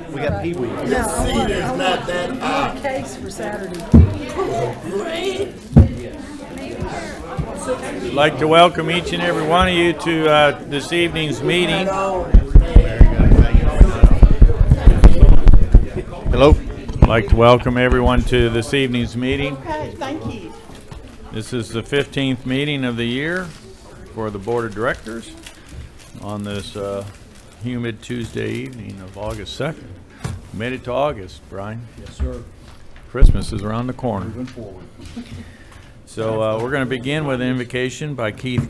We got Pee Wee. No, I want a case for Saturday. I'd like to welcome each and every one of you to this evening's meeting. Hello. I'd like to welcome everyone to this evening's meeting. Okay, thank you. This is the 15th meeting of the year for the Board of Directors on this humid Tuesday evening of August 2nd. We made it to August, Brian. Yes, sir. Christmas is around the corner. Moving forward. So we're going to begin with an invocation by Keith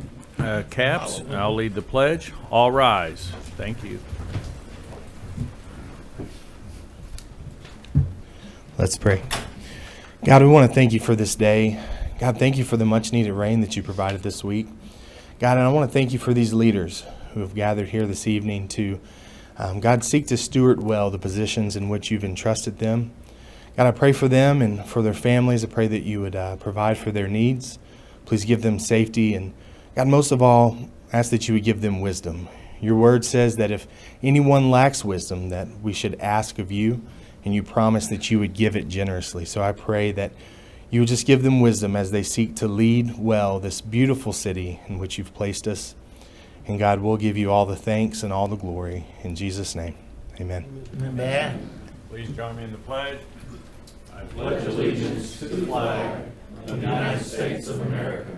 Capps. I'll lead the pledge. All rise. Thank you. Let's pray. God, we want to thank you for this day. God, thank you for the much needed rain that you provided this week. God, and I want to thank you for these leaders who have gathered here this evening to, God, seek to steward well the positions in which you've entrusted them. God, I pray for them and for their families. I pray that you would provide for their needs. Please give them safety. And God, most of all, ask that you would give them wisdom. Your word says that if anyone lacks wisdom, that we should ask of you, and you promise that you would give it generously. So I pray that you would just give them wisdom as they seek to lead well this beautiful city in which you've placed us. And God, we'll give you all the thanks and all the glory. In Jesus' name, amen. Amen. Please join me in the pledge. I pledge allegiance to the flag of the United States of America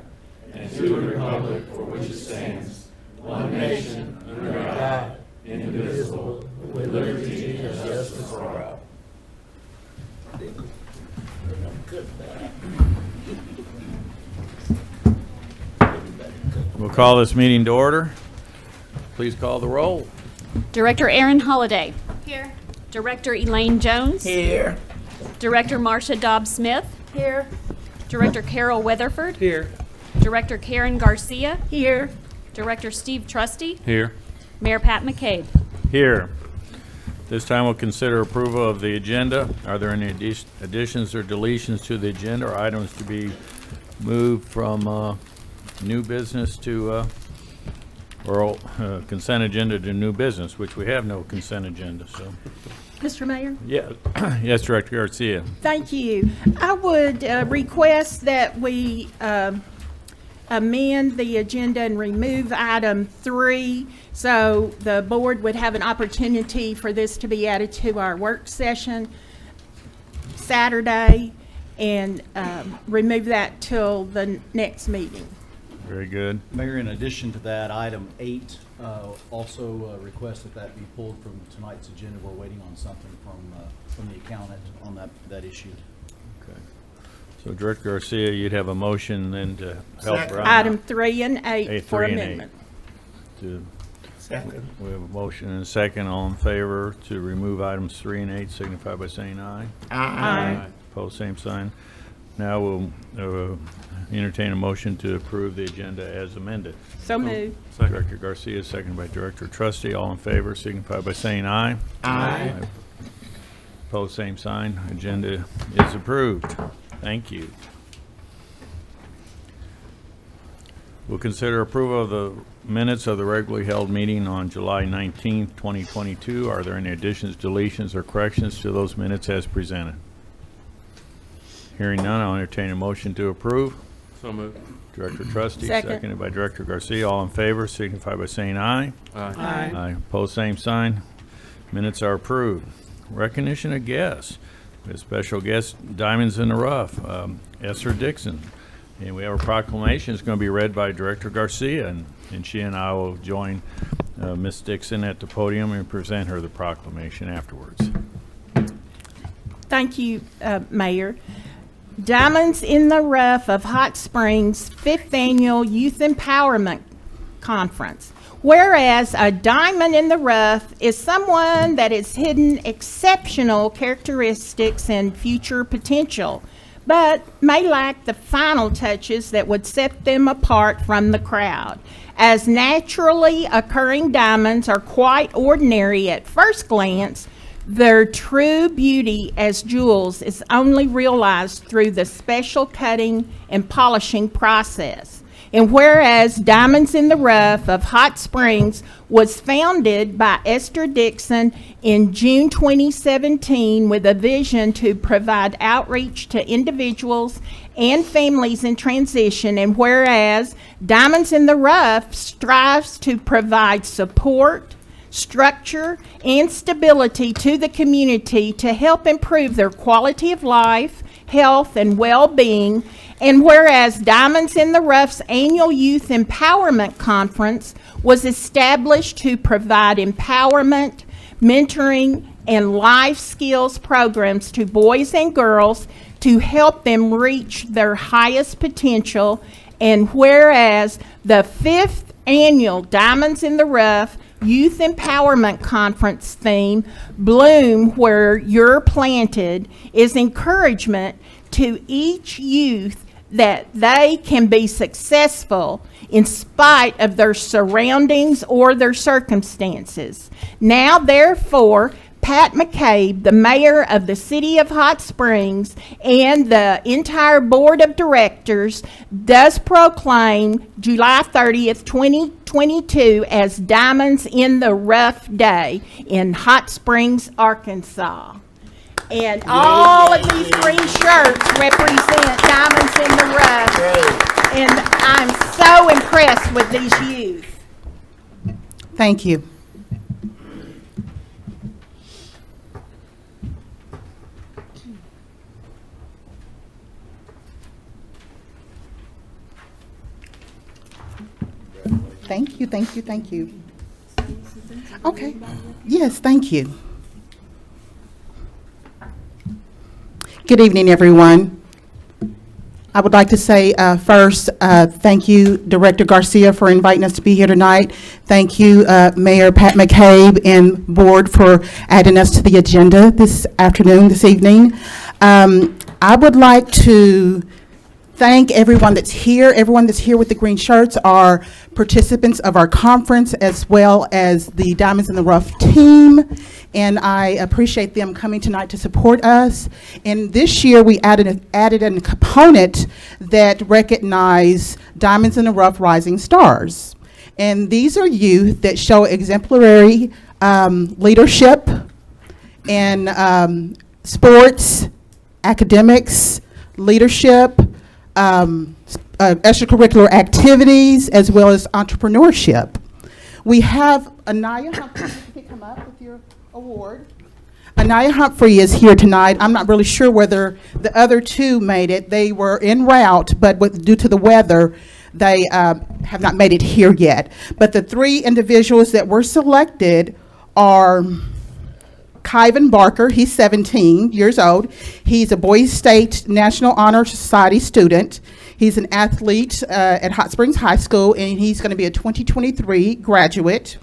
and to the republic for which it stands, one nation, under God, indivisible, with liberty and justice for all. We'll call this meeting to order. Please call the roll. Director Aaron Holliday. Here. Director Elaine Jones. Here. Director Marcia Dobbs-Smith. Here. Director Carol Weatherford. Here. Director Karen Garcia. Here. Director Steve Trusty. Here. Mayor Pat McCabe. Here. This time we'll consider approval of the agenda. Are there any additions or deletions to the agenda or items to be moved from new business to consent agenda to new business, which we have no consent agenda, so. Mr. Mayor? Yeah. Yes, Director Garcia. Thank you. I would request that we amend the agenda and remove item 3 so the board would have an opportunity for this to be added to our work session Saturday, and remove that till the next meeting. Very good. Mayor, in addition to that, item 8 also request that be pulled from tonight's agenda. We're waiting on something from the accountant on that issue. Okay. So Director Garcia, you'd have a motion then to help Brian. Item 3 and 8 for 3 and 8. amendment. Second. We have a motion and a second. All in favor to remove items 3 and 8 signify by saying aye. Aye. Opposed, same sign. Now we'll entertain a motion to approve the agenda as amended. So moved. Director Garcia, second by Director Trusty. All in favor signify by saying aye. Aye. Opposed, same sign. Agenda is approved. Thank you. We'll consider approval of the minutes of the regularly held meeting on July 19th, 2022. Are there any additions, deletions, or corrections to those minutes as presented? Hearing none, I'll entertain a motion to approve. So moved. Director Trusty, Second. seconded by Director Garcia. All in favor signify by saying aye. Aye. Aye. Opposed, same sign. Minutes are approved. Recognition of guests. We have special guest, Diamonds in the Rough, Esther Dixon. And we have a proclamation. It's going to be read by Director Garcia, and she and I will join Ms. Dixon at the podium and present her the proclamation afterwards. Thank you, Mayor. Diamonds in the Rough of Hot Springs 5th Annual Youth Empowerment Conference. Whereas a diamond in the rough is someone that has hidden exceptional characteristics and future potential, but may lack the final touches that would set them apart from the crowd. As naturally occurring diamonds are quite ordinary at first glance, their true beauty as jewels is only realized through the special cutting and polishing process. And whereas Diamonds in the Rough of Hot Springs was founded by Esther Dixon in June 2017 with a vision to provide outreach to individuals and families in transition, and whereas Diamonds in the Rough strives to provide support, structure, and stability to the community to help improve their quality of life, health, and well-being, and whereas Diamonds in the Rough's annual Youth Empowerment Conference was established to provide empowerment, mentoring, and life skills programs to boys and girls to help them reach their highest potential, and whereas the 5th annual Diamonds in the Rough Youth Empowerment Conference theme, Bloom Where You're Planted, is encouragement to each youth that they can be successful in spite of their surroundings or their circumstances. Now, therefore, Pat McCabe, the mayor of the city of Hot Springs, and the entire board of directors does proclaim July 30th, 2022 as Diamonds in the Rough Day in Hot Springs, Arkansas. And all of these green shirts represent Diamonds in the Rough. And I'm so impressed with these youth. Thank you. Thank you, thank you, thank you. Okay. Yes, thank you. Good evening, everyone. I would like to say first, thank you, Director Garcia, for inviting us to be here tonight. Thank you, Mayor Pat McCabe and Board for adding us to the agenda this afternoon, this evening. I would like to thank everyone that's here. Everyone that's here with the green shirts are participants of our conference, as well as the Diamonds in the Rough team, and I appreciate them coming tonight to support us. And this year we added a component that recognize Diamonds in the Rough Rising Stars. And these are youth that show exemplary leadership in sports, academics, leadership, extracurricular activities, as well as entrepreneurship. We have Anaya Humphrey. You can come up with your award. Anaya Humphrey is here tonight. I'm not really sure whether the other two made it. They were en route, but due to the weather, they have not made it here yet. But the three individuals that were selected are Kyvan Barker. He's 17 years old. He's a Boys State National Honor Society student. He's an athlete at Hot Springs High School, and he's going to be a 2023 graduate.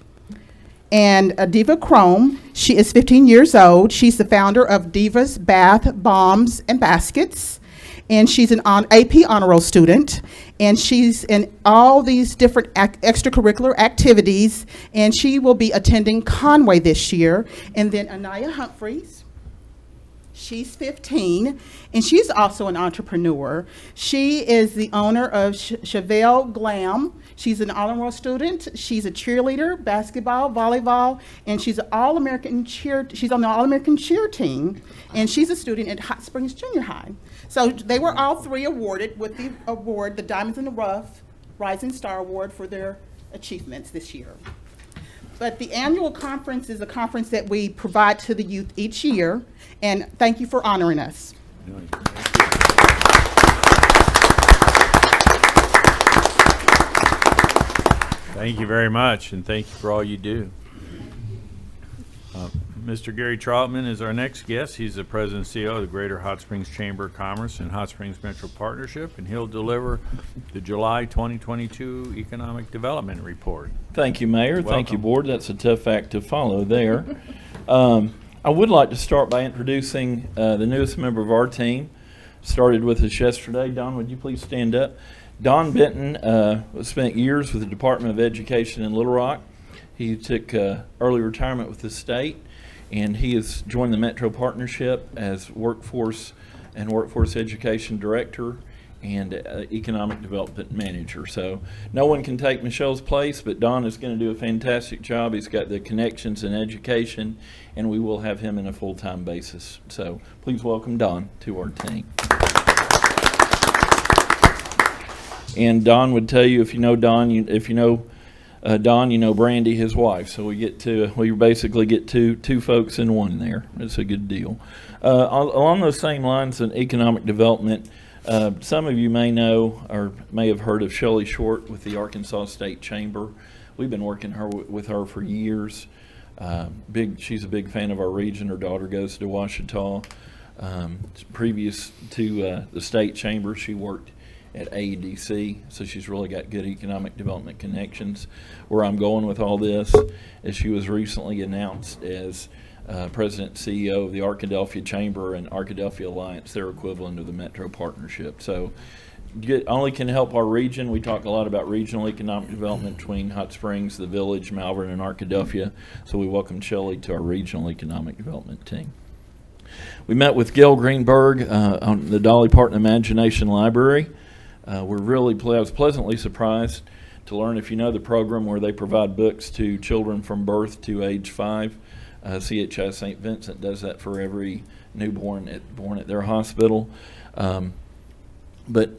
And Diva Chrome, she is 15 years old. She's the founder of Diva's Bath Bombs and Baskets, and she's an AP Honor Roll student, and she's in all these different extracurricular activities, and she will be attending Conway this year. And then Anaya Humphreys, she's 15, and she's also an entrepreneur. She is the owner of Chevelle Glam. She's an honor roll student. She's a cheerleader, basketball, volleyball, and she's an All-American cheer. She's on the All-American cheer team, and she's a student at Hot Springs Junior High. So they were all three awarded with the award, the Diamonds in the Rough Rising Star Award, for their achievements this year. But the annual conference is a conference that we provide to the youth each year, and thank you for honoring us. Thank you very much, and thank you for all you do. Mr. Gary Troutman is our next guest. He's the president and CEO of the Greater Hot Springs Chamber of Commerce and Hot Springs Metro Partnership, and he'll deliver the July 2022 Economic Development Report. Thank you, Mayor. Welcome. Thank you, Board. That's a tough act to follow there. I would like to start by introducing the newest member of our team. Started with us yesterday. Don, would you please stand up? Don Benton spent years with the Department of Education in Little Rock. He took early retirement with the state, and he has joined the Metro Partnership as Workforce and Workforce Education Director. and Economic Development Manager. So no one can take Michelle's place, but Don is going to do a fantastic job. He's got the connections in education, and we will have him in a full-time basis. So please welcome Don to our team. And Don would tell you, if you know Don, if you know Don, you know Brandy, his wife. So we basically get two folks in one there. It's a good deal. Along those same lines in economic development, some of you may know or may have heard of Shelley Short with the Arkansas State Chamber. We've been working with her for years. She's a big fan of our region. Her daughter goes to Ouachita. Previous to the state chamber, she worked at AEDC, so she's really got good economic development connections. Where I'm going with all this is she was recently announced as President and CEO of the Arkadelphia Chamber and Arkadelphia Alliance, their equivalent of the Metro Partnership. So only can help our region. We talk a lot about regional economic development between Hot Springs, the Village, Malvern, and Arkadelphia. So we welcome Shelley to our regional economic development team. We met with Gail Greenberg on the Dolly Parton Imagination Library. I was pleasantly surprised to learn, if you know the program where they provide books to children from birth to age 5. CHI St. Vincent does that for every newborn born at their hospital. But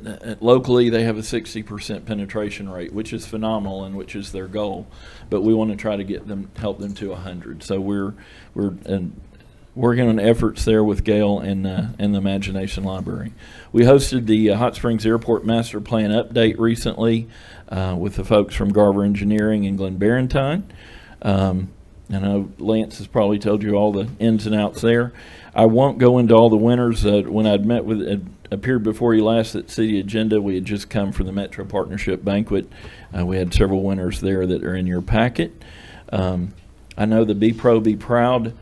locally, they have a 60% penetration rate, which is phenomenal and which is their goal. But we want to try to help them to 100. So we're working on efforts there with Gail and the Imagination Library. We hosted the Hot Springs Airport Master Plan update recently with the folks from Garver Engineering and Glen Barentine. I know Lance has probably told you all the ins and outs there. I won't go into all the winners. When I'd appeared before you last at City Agenda, we had just come from the Metro Partnership Banquet. We had several winners there that are in your packet. I know the Be Pro, Be Proud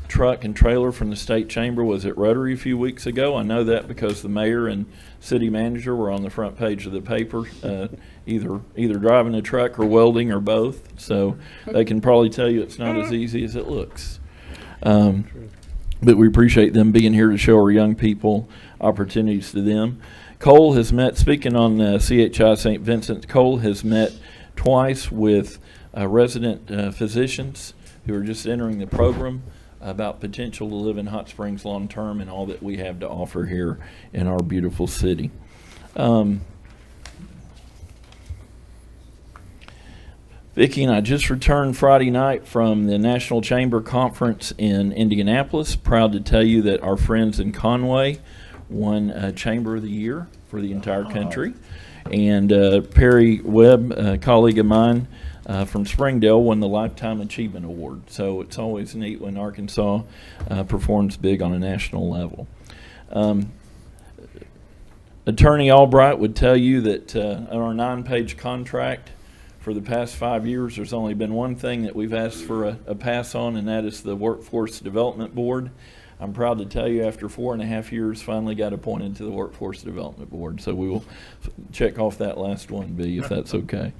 truck and trailer from the State Chamber was at Rotary a few weeks ago. I know that because the mayor and city manager were on the front page of the paper, either driving a truck or welding or both. So they can probably tell you it's not as easy as it looks. But we appreciate them being here to show our young people opportunities to them. Cole has met, speaking on CHI St. Vincent, Cole has met twice with resident physicians who are just entering the program about potential to live in Hot Springs long term and all that we have to offer here in our beautiful city. Vicki and I just returned Friday night from the National Chamber Conference in Indianapolis. Proud to tell you that our friends in Conway won Chamber of the Year for the entire country. And Perry Webb, a colleague of mine from Springdale, won the Lifetime Achievement Award. So it's always neat when Arkansas performs big on a national level. Attorney Albright would tell you that on our 9-page contract, for the past 5 years, there's only been one thing that we've asked for a pass on, and that is the Workforce Development Board. I'm proud to tell you, after 4.5 years, finally got appointed to the Workforce Development Board. So we will check off that last one, B, if that's okay.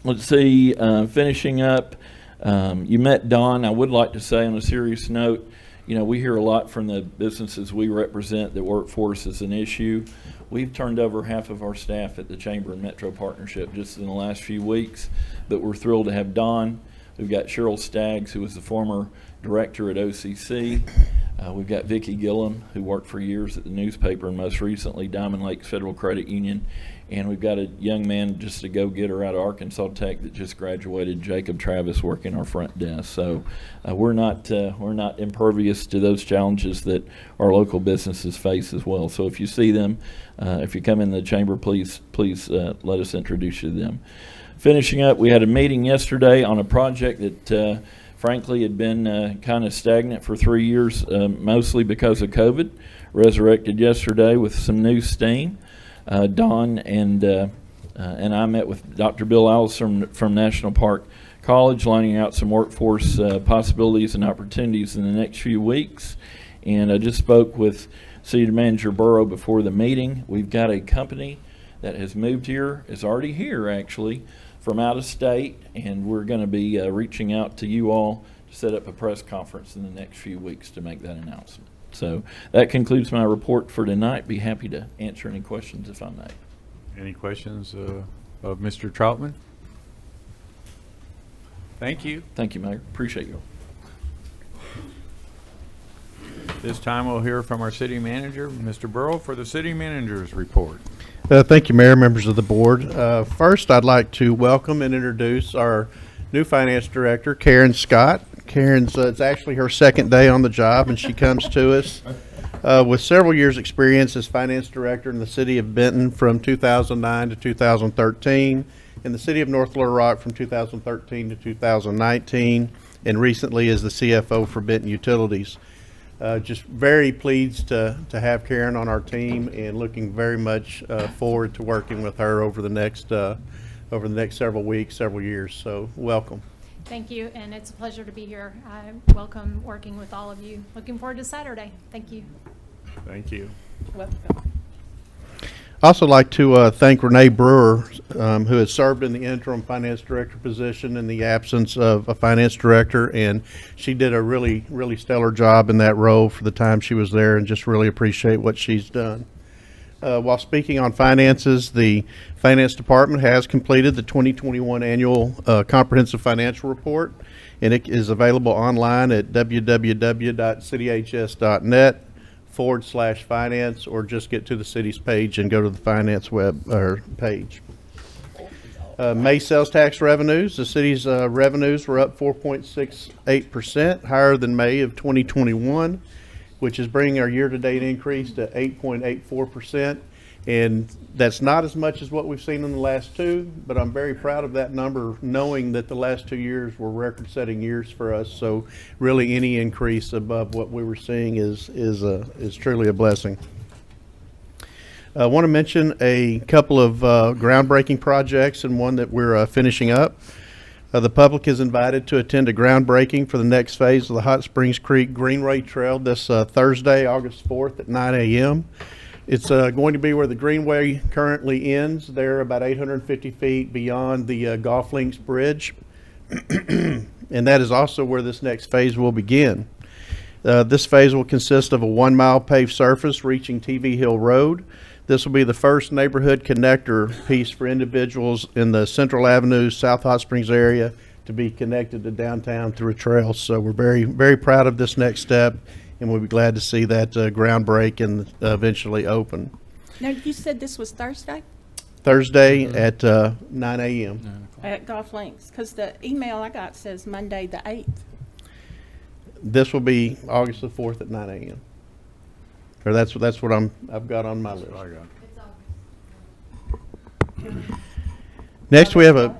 Let's see, finishing up, you met Don. I would like to say, on a serious note, you know, we hear a lot from the businesses we represent that workforce is an issue. We've turned over half of our staff at the Chamber and Metro Partnership just in the last few weeks, but we're thrilled to have Don. We've got Cheryl Staggs, who was the former director at OCC. We've got Vicki Gillum, who worked for years at the newspaper and most recently Diamond Lakes Federal Credit Union. And we've got a young man, just a go-getter out of Arkansas Tech, that just graduated, Jacob Travis, working our front desk. So we're not impervious to those challenges that our local businesses face as well. So if you see them, if you come in the chamber, please let us introduce you to them. Finishing up, we had a meeting yesterday on a project that frankly had been kind of stagnant for 3 years, mostly because of COVID. Resurrected yesterday with some new steam. Don and I met with Dr. Bill Allison from National Park College, lining out some workforce possibilities and opportunities in the next few weeks. And I just spoke with City Manager Burrow before the meeting. We've got a company that has moved here, is already here actually, from out of state, and we're going to be reaching out to you all to set up a press conference in the next few weeks to make that announcement. So that concludes my report for tonight. Be happy to answer any questions if I may. Any questions of Mr. Troutman? Thank you. Thank you, Mayor. Appreciate you. This time we'll hear from our city manager, Mr. Burrow, for the city manager's report. Thank you, Mayor, members of the board. First, I'd like to welcome and introduce our new finance director, Karen Scott. Karen's, it's actually her second day on the job, and she comes to us with several years' experience as finance director in the city of Benton from 2009 to 2013, in the city of North Little Rock from 2013 to 2019, and recently as the CFO for Benton Utilities. Just very pleased to have Karen on our team, and looking very much forward to working with her over the next several weeks, several years. So welcome. Thank you, and it's a pleasure to be here. I welcome working with all of you. Looking forward to Saturday. Thank you. Thank you. I also like to thank Renee Brewer, who has served in the interim finance director position in the absence of a finance director, and she did a really, really stellar job in that role for the time she was there, and just really appreciate what she's done. While speaking on finances, the finance department has completed the 2021 annual comprehensive financial report, and it is available online at www.cityhs.net/finance, or just get to the city's page and go to the finance web or page. May sales tax revenues. The city's revenues were up 4.68%, higher than May of 2021, which is bringing our year-to-date increase to 8.84%. And that's not as much as what we've seen in the last two, but I'm very proud of that number, knowing that the last 2 years were record-setting years for us. So really any increase above what we were seeing is truly a blessing. I want to mention a couple of groundbreaking projects, and one that we're finishing up. The public is invited to attend a groundbreaking for the next phase of the Hot Springs Creek Greenway Trail this Thursday, August 4th at 9 a.m. It's going to be where the Greenway currently ends. They're about 850 feet beyond the Golf Links Bridge. And that is also where this next phase will begin. This phase will consist of a 1 mile paved surface reaching TV Hill Road. This will be the first neighborhood connector piece for individuals in the Central Avenue, South Hot Springs area to be connected to downtown through a trail. So we're very, very proud of this next step, and we'll be glad to see that ground break and eventually open. Now, you said this was Thursday Thursday at 9 a.m. at Golf Links, because the email I got says Monday the 8th. This will be August the 4th at 9 a.m. Or that's what I've got on my list. Next we have a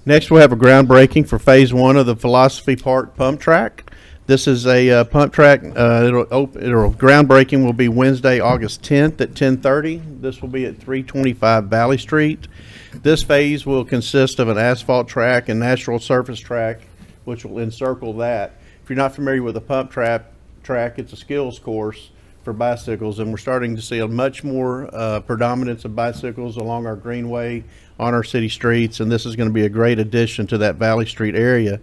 Next we'll have a groundbreaking for phase 1 of the Philosophy Park pump track. This is a pump track. Groundbreaking will be Wednesday, August 10th at 10:30. This will be at 325 Valley Street. This phase will consist of an asphalt track and natural surface track, which will encircle that. If you're not familiar with a pump track, it's a skills course for bicycles, and we're starting to see a much more predominance of bicycles along our greenway, on our city streets, and this is going to be a great addition to that Valley Street area,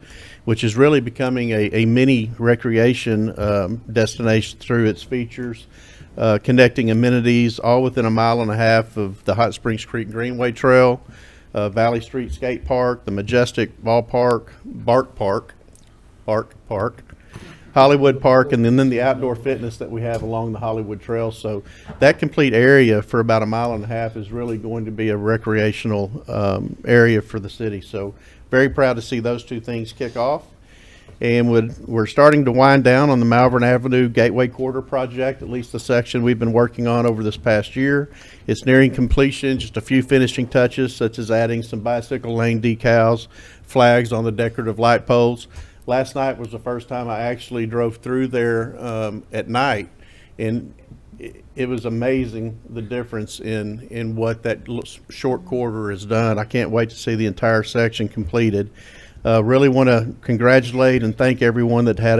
which is really becoming a mini recreation destination through its features, connecting amenities all within a 1.5 miles of the Hot Springs Creek Greenway Trail, Valley Street Skate Park, the Majestic Ballpark, Bark Park, Hollywood Park, and then the outdoor fitness that we have along the Hollywood Trail. So that complete area for about 1.5 miles is really going to be a recreational area for the city. So very proud to see those two things kick off. And we're starting to wind down on the Malvern Avenue Gateway Corridor project, at least the section we've been working on over this past year. It's nearing completion, just a few finishing touches, such as adding some bicycle lane decals, flags on the decorative light poles. Last night was the first time I actually drove through there at night, and it was amazing the difference in what that short corridor has done. I can't wait to see the entire section completed. Really want to congratulate and thank everyone that had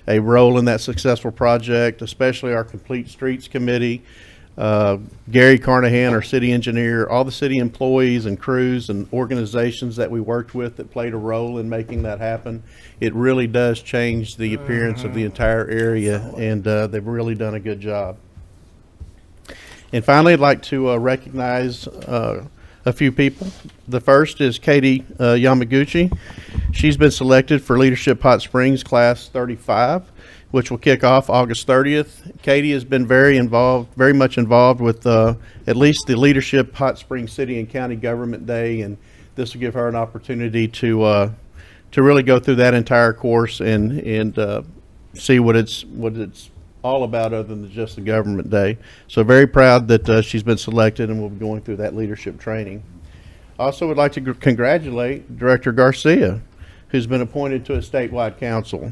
a role in that successful project, especially our Complete Streets Committee, Gary Carnahan, our city engineer, all the city employees and crews and organizations that we worked with that played a role in making that happen. It really does change the appearance of the entire area, and they've really done a good job. And finally, I'd like to recognize a few people. The first is Katie Yamaguchi. She's been selected for Leadership Hot Springs Class 35, which will kick off August 30th. Katie has been very much involved with at least the Leadership Hot Springs City and County Government Day, and this will give her an opportunity to really go through that entire course and see what it's all about other than just the government day. So very proud that she's been selected and will be going through that leadership training. Also would like to congratulate Director Garcia, who's been appointed to a statewide council.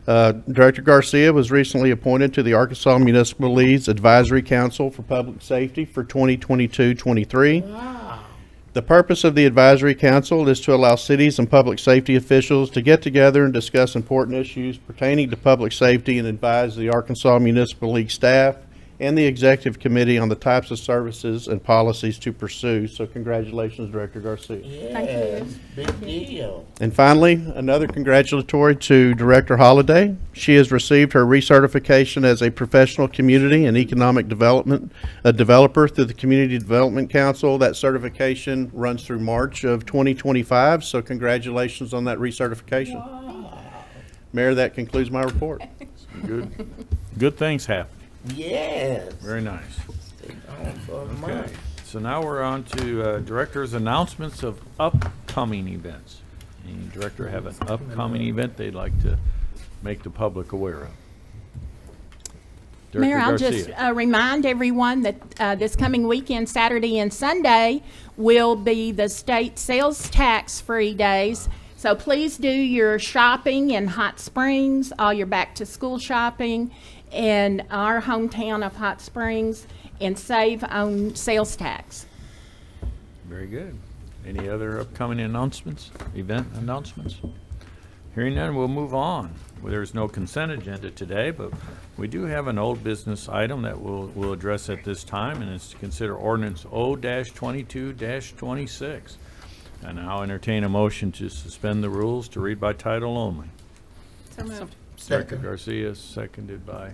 Director Garcia was recently appointed to the Arkansas Municipal League's Advisory Council for Public Safety for 2022-23. Wow. The purpose of the Advisory Council is to allow cities and public safety officials to get together and discuss important issues pertaining to public safety and advise the Arkansas Municipal League staff and the Executive Committee on the types of services and policies to pursue. So congratulations, Director Garcia. Thank you. Big deal. And finally, another congratulatory to Director Holliday. She has received her recertification as a professional community and economic development developer through the Community Development Council. That certification runs through March of 2025, so congratulations on that recertification. Wow. Mayor, that concludes my report. Good things happen. Yes. Very nice. Stay on for a Okay, month. so now we're on to Director's announcements of upcoming events. Any director have an upcoming event they'd like to make the public aware of? Director Mayor, I'll Garcia. just remind everyone that this coming weekend, Saturday and Sunday, will be the state sales tax-free days. So please do your shopping in Hot Springs, all your back-to-school shopping in our hometown of Hot Springs, and save on sales tax. Very good. Any other upcoming announcements, event announcements? Hearing none, we'll move on. Well, there's no consent agenda today, but we do have an old business item that we'll address at this time, and it's to consider ordinance O-22-26. And now entertain a motion to suspend the rules to read by title only. So moved. Director Garcia, seconded by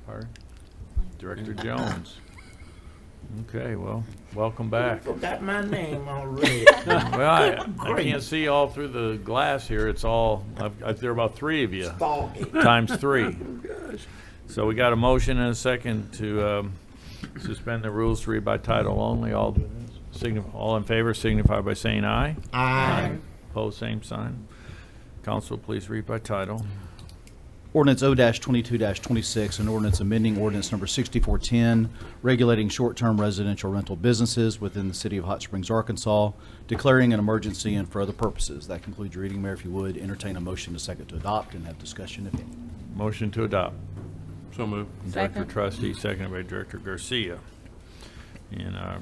pardon? Director Jones. Okay, well, welcome back. Forgot my name already. Well, I can't see all through the glass here. It's all, there are about three of you, times three. So we got a motion and a second to suspend the rules to read by title only. All in favor signify by saying aye. Aye. Opposed, same sign. Council, please read by title. Ordinance O-22-26, an ordinance amending ordinance number 6410, regulating short-term residential rental businesses within the city of Hot Springs, Arkansas, declaring an emergency and for other purposes. That concludes your reading, Mayor. If you would, entertain a motion to second to adopt and have discussion if any. Motion to adopt. So moved. Director Second. Trustee, seconded by Director Garcia. And our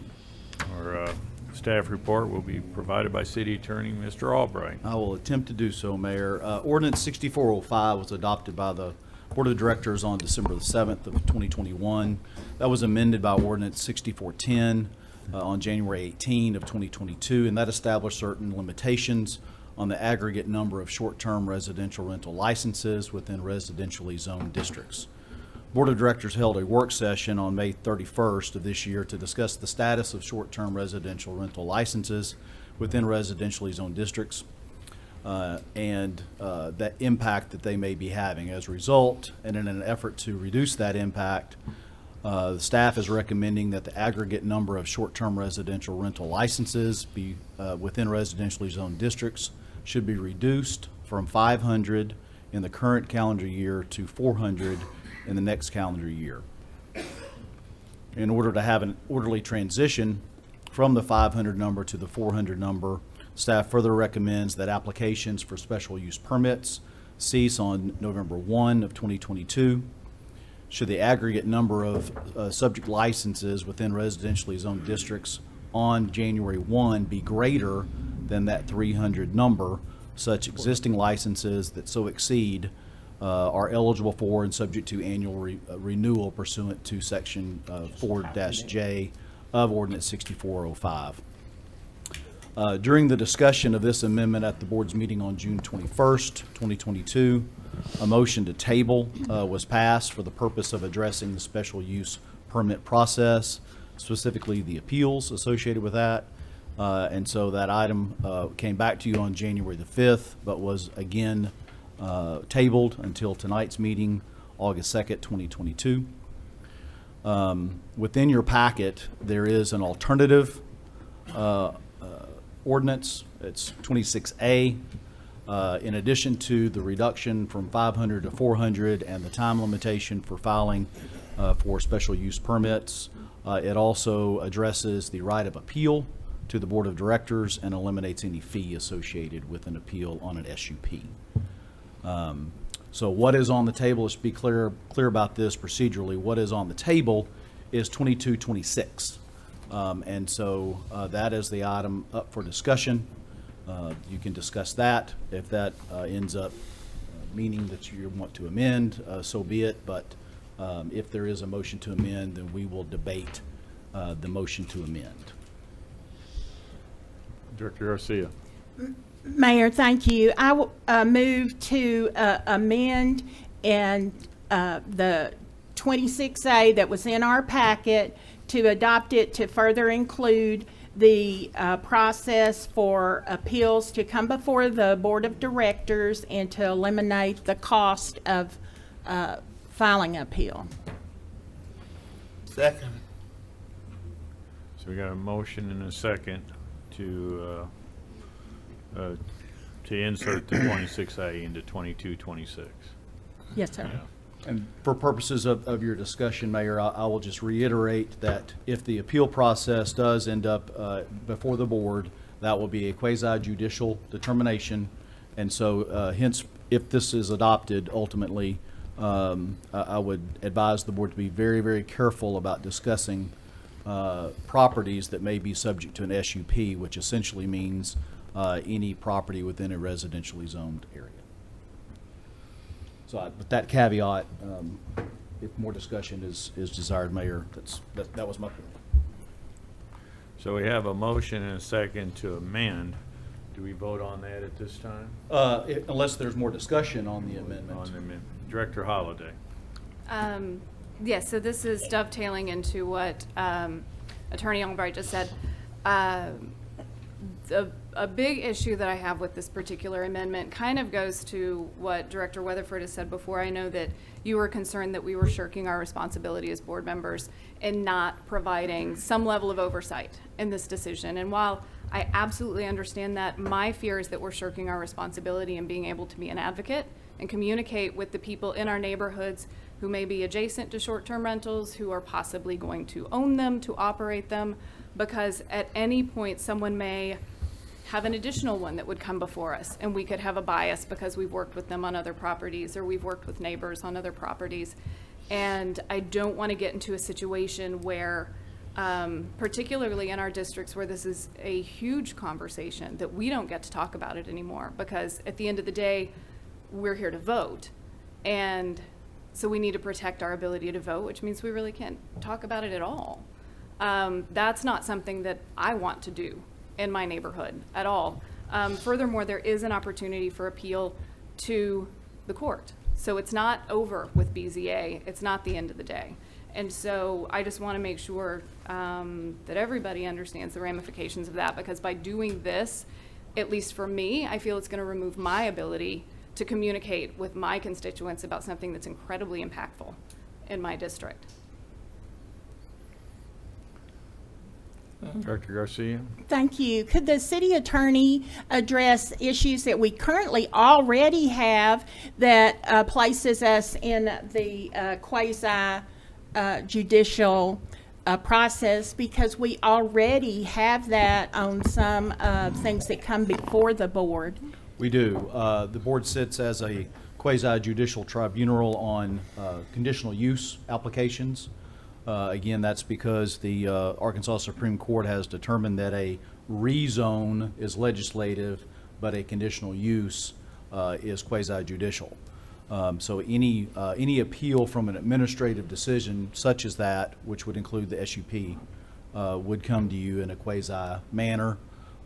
staff report will be provided by City Attorney Mr. Albright. I will attempt to do so, Mayor. Ordinance 6405 was adopted by the Board of Directors on December the 7th of 2021. That was amended by Ordinance 6410 on January 18 of 2022, and that established certain limitations on the aggregate number of short-term residential rental licenses within residentially zoned districts. Board of Directors held a work session on May 31st of this year to discuss the status of short-term residential rental licenses within residentially zoned districts and that impact that they may be having. As a result, and in an effort to reduce that impact, the staff is recommending that the aggregate number of short-term residential rental licenses be within residentially zoned districts should be reduced from 500 in the current calendar year to 400 in the next calendar year. In order to have an orderly transition from the 500 number to the 400 number, staff further recommends that applications for special use permits cease on November 1 of 2022. Should the aggregate number of subject licenses within residentially zoned districts on January 1 be greater than that 300 number, such existing licenses that so exceed are eligible for and subject to annual renewal pursuant to Section 4-J of Ordinance 6405. During the discussion of this amendment at the board's meeting on June 21st, 2022, a motion to table was passed for the purpose of addressing the special use permit process, specifically the appeals associated with that. And so that item came back to you on January the 5th, but was again tabled until tonight's meeting, August 2nd, 2022. Within your packet, there is an alternative ordinance. It's 26A. In addition to the reduction from 500 to 400 and the time limitation for filing for special use permits, it also addresses the right of appeal to the Board of Directors and eliminates any fee associated with an appeal on an SUP. So what is on the table, let's be clear about this procedurally. What is on the table is 2226. And so that is the item up for discussion. You can discuss that. If that ends up meaning that you want to amend, so be it. But if there is a motion to amend, then we will debate the motion to amend. Director Garcia. Mayor, thank you. I move to amend and the 26A that was in our packet to adopt it to further include the process for appeals to come before the Board of Directors and to eliminate the cost of filing an appeal. Second. So we got a motion and a second to insert the 26A into 2226. Yes, sir. And for purposes of your discussion, Mayor, I will just reiterate that if the appeal process does end up before the board, that will be a quasi-judicial determination. And so hence, if this is adopted ultimately, I would advise the board to be very, very careful about discussing properties that may be subject to an SUP, which essentially means any property within a residentially zoned area. So with that caveat, if more discussion is desired, Mayor, that was my point. So we have a motion and a second to amend. Do we vote on that at this time? Unless there's more discussion on the amendment. On the amendment. Director Holliday. Yes, so this is dovetailing into what Attorney Albright just said. A big issue that I have with this particular amendment kind of goes to what Director Weatherford has said before. I know that you were concerned that we were shirking our responsibility as board members and not providing some level of oversight in this decision. And while I absolutely understand that, my fear is that we're shirking our responsibility in being able to be an advocate and communicate with the people in our neighborhoods who may be adjacent to short-term rentals, who are possibly going to own them, to operate them, because at any point someone may have an additional one that would come before us, and we could have a bias because we've worked with them on other properties or we've worked with neighbors on other properties. And I don't want to get into a situation where, particularly in our districts where this is a huge conversation, that we don't get to talk about it anymore, because at the end of the day, we're here to vote. And so we need to protect our ability to vote, which means we really can't talk about it at all. That's not something that I want to do in my neighborhood at all. Furthermore, there is an opportunity for appeal to the court. So it's not over with BZA. It's not the end of the day. And so I just want to make sure that everybody understands the ramifications of that, because by doing this, at least for me, I feel it's going to remove my ability to communicate with my constituents about something that's incredibly impactful in my district. Director Garcia. Thank you. Could the city attorney address issues that we currently already have that places us in the quasi-judicial process, because we already have that on some things that come before the board? We do. The board sits as a quasi-judicial tribunal on conditional use applications. Again, that's because the Arkansas Supreme Court has determined that a rezone is legislative, but a conditional use is quasi-judicial. So any appeal from an administrative decision such as that, which would include the SUP, would come to you in a quasi manner.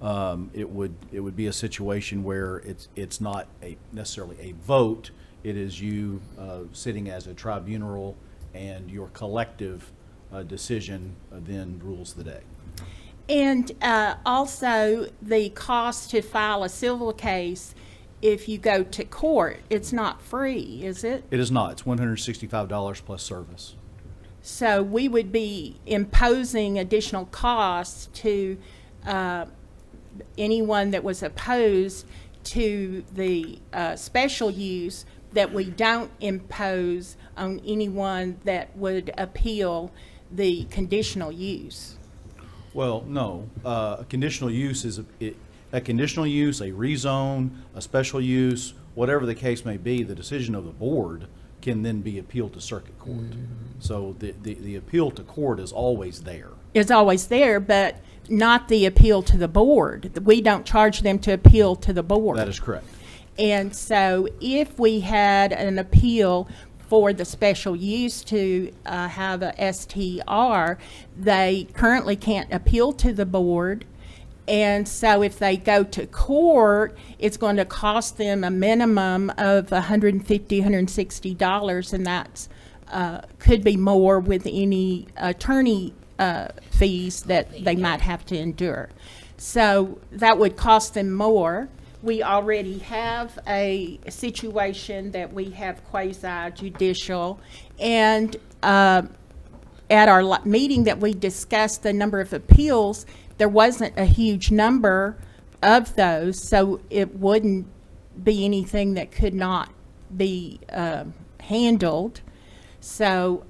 It would be a situation where it's not necessarily a vote. It is you sitting as a tribunal, and your collective decision then rules the day. And also, the cost to file a civil case, if you go to court, it's not free, is it? It is not. It's $165 plus service. So we would be imposing additional costs to anyone that was opposed to the special use that we don't impose on anyone that would appeal the conditional use. Well, no. A conditional use is a conditional use, a rezone, a special use, whatever the case may be. The decision of the board can then be appealed to circuit court. So the appeal to court is always there. It's always there, but not the appeal to the board. We don't charge them to appeal to the board. That is correct. And so if we had an appeal for the special use to have a STR, they currently can't appeal to the board. And so if they go to court, it's going to cost them a minimum of $150, $160, and that's could be more with any attorney fees that they might have to endure. So that would cost them more. We already have a situation that we have quasi-judicial, and at our meeting that we discussed the number of appeals, there wasn't a huge number of those, so it wouldn't be anything that could not be handled. So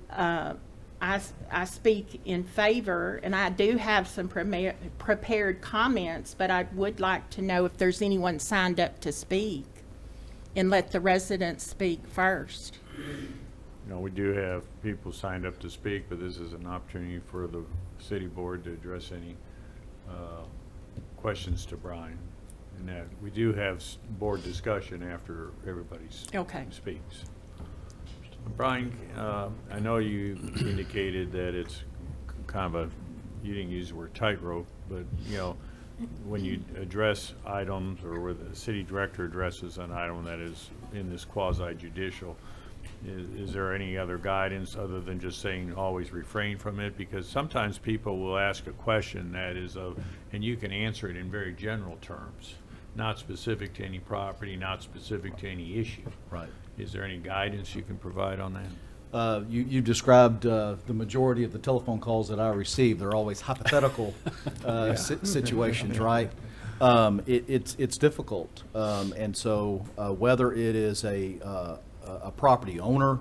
I speak in favor, and I do have some prepared comments, but I would like to know if there's anyone signed up to speak, and let the residents speak first. We do have people signed up to speak, but this is an opportunity for the city board to address any questions to Brian. And that we do have board discussion after everybody speaks. Brian, I know you indicated that it's kind of you didn't use the word tightrope, but when you address items, or where the city director addresses an item that is in this quasi-judicial, is there any other guidance other than just saying always refrain from it? Because sometimes people will ask a question that is and you can answer it in very general terms, not specific to any property, not specific to any issue. Right. Is there any guidance you can provide on that? You described the majority of the telephone calls that I receive. They're always hypothetical situations, right? It's difficult, and so whether it is a property owner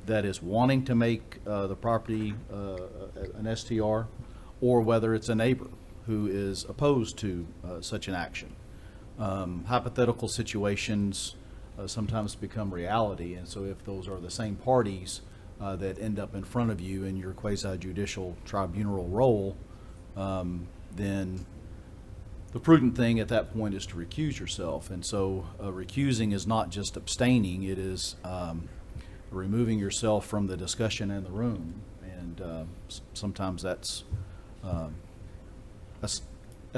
that is wanting to make the property an STR, or whether it's a neighbor who is opposed to such an action. Hypothetical situations sometimes become reality, and so if those are the same parties that end up in front of you in your quasi-judicial tribunal role, then the prudent thing at that point is to recuse yourself. And so recusing is not just abstaining, it is removing yourself from the discussion in the room. And sometimes that's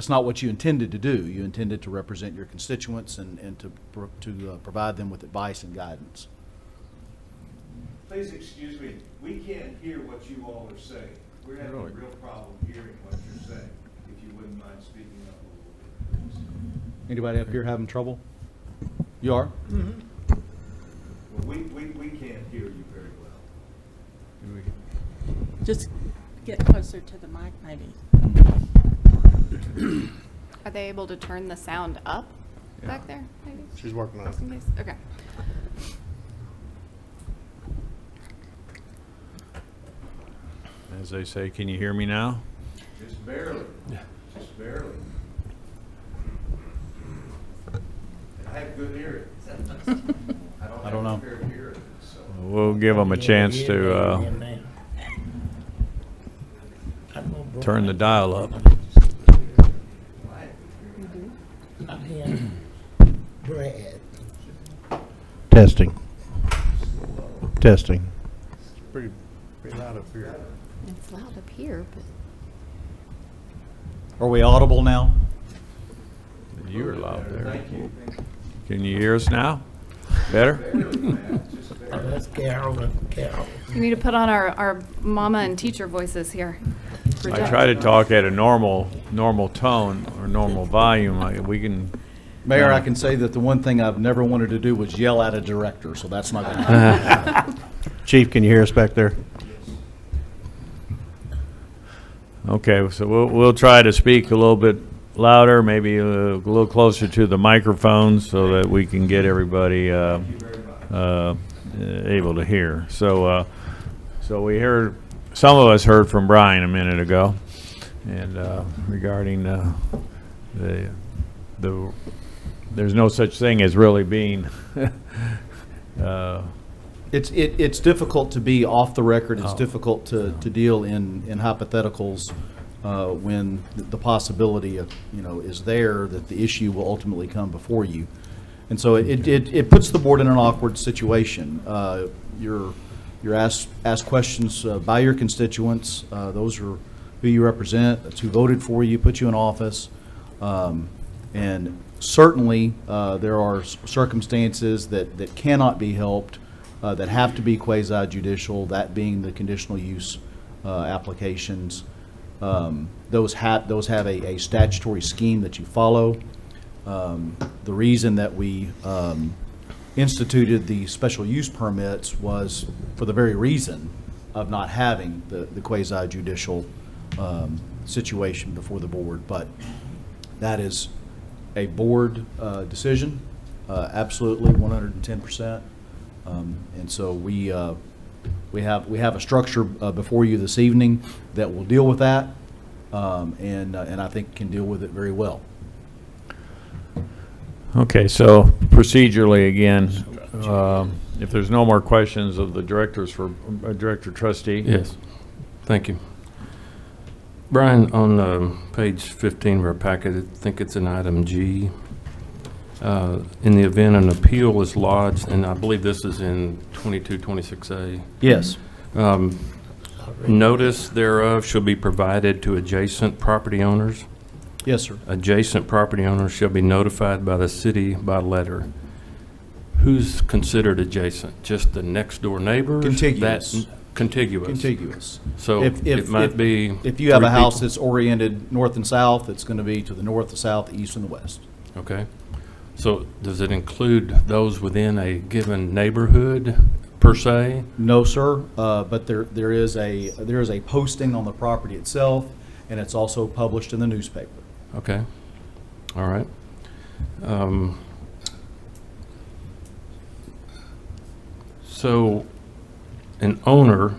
not what you intended to do. You intended to represent your constituents and to provide them with advice and guidance. Please excuse me, we can't hear what you all are saying. We're having a real problem hearing what you're saying. If you wouldn't mind speaking up a little bit. Anybody up here having trouble? You are? Well, we can't hear you very well. Just get closer to the mic, maybe. Are they able to turn the sound up back there, maybe? She's working on it. Just in case? Okay. As they say, can you hear me now? Just barely. Just barely. And I have good hearing. I don't know. Fair hearing, so. We'll give them a chance to turn the dial up. Testing. Testing. It's pretty loud up here. It's loud up here, but. Are we audible now? You were loud there. Thank you. Can you hear us now? Better? That's Carol and Carol. You need to put on our mama and teacher voices here. I try to talk at a normal tone or normal volume. We can. Mayor, I can say that the one thing I've never wanted to do was yell at a director, so that's not going to happen. Chief, can you hear us back there? Okay, so we'll try to speak a little bit louder, maybe a little closer to the microphone, so that we can get everybody able to hear. So we heard, some of us heard from Brian a minute ago, and regarding the there's no such thing as really being. It's difficult to be off the record. It's difficult to deal in hypotheticals when the possibility of, is there that the issue will ultimately come before you. And so it puts the board in an awkward situation. You're asked questions by your constituents. Those are who you represent. That's who voted for you, put you in office. And certainly there are circumstances that cannot be helped, that have to be quasi-judicial, that being the conditional use applications. Those have a statutory scheme that you follow. The reason that we instituted the special use permits was for the very reason of not having the quasi-judicial situation before the board. But that is a board decision, absolutely 110%. And so we have a structure before you this evening that will deal with that, and I think can deal with it very well. Okay, so procedurally again, if there's no more questions of the directors for Director Trustee. Yes, thank you. Brian, on page 15 of our packet, I think it's in item G. In the event an appeal is lodged, and I believe this is in 2226A. Yes. Notice thereof shall be provided to adjacent property owners. Yes, sir. Adjacent property owners shall be notified by the city by letter. Who's considered adjacent? Just the next door neighbors? Contiguous. Contiguous. Contiguous. So it might be. If you have a 3 house people. that's oriented north and south, it's going to be to the north, the south, the east, and the west. Okay. So does it include those within a given neighborhood per se? No, sir. But there is a posting on the property itself, and it's also published in the newspaper. Okay. All right. So an owner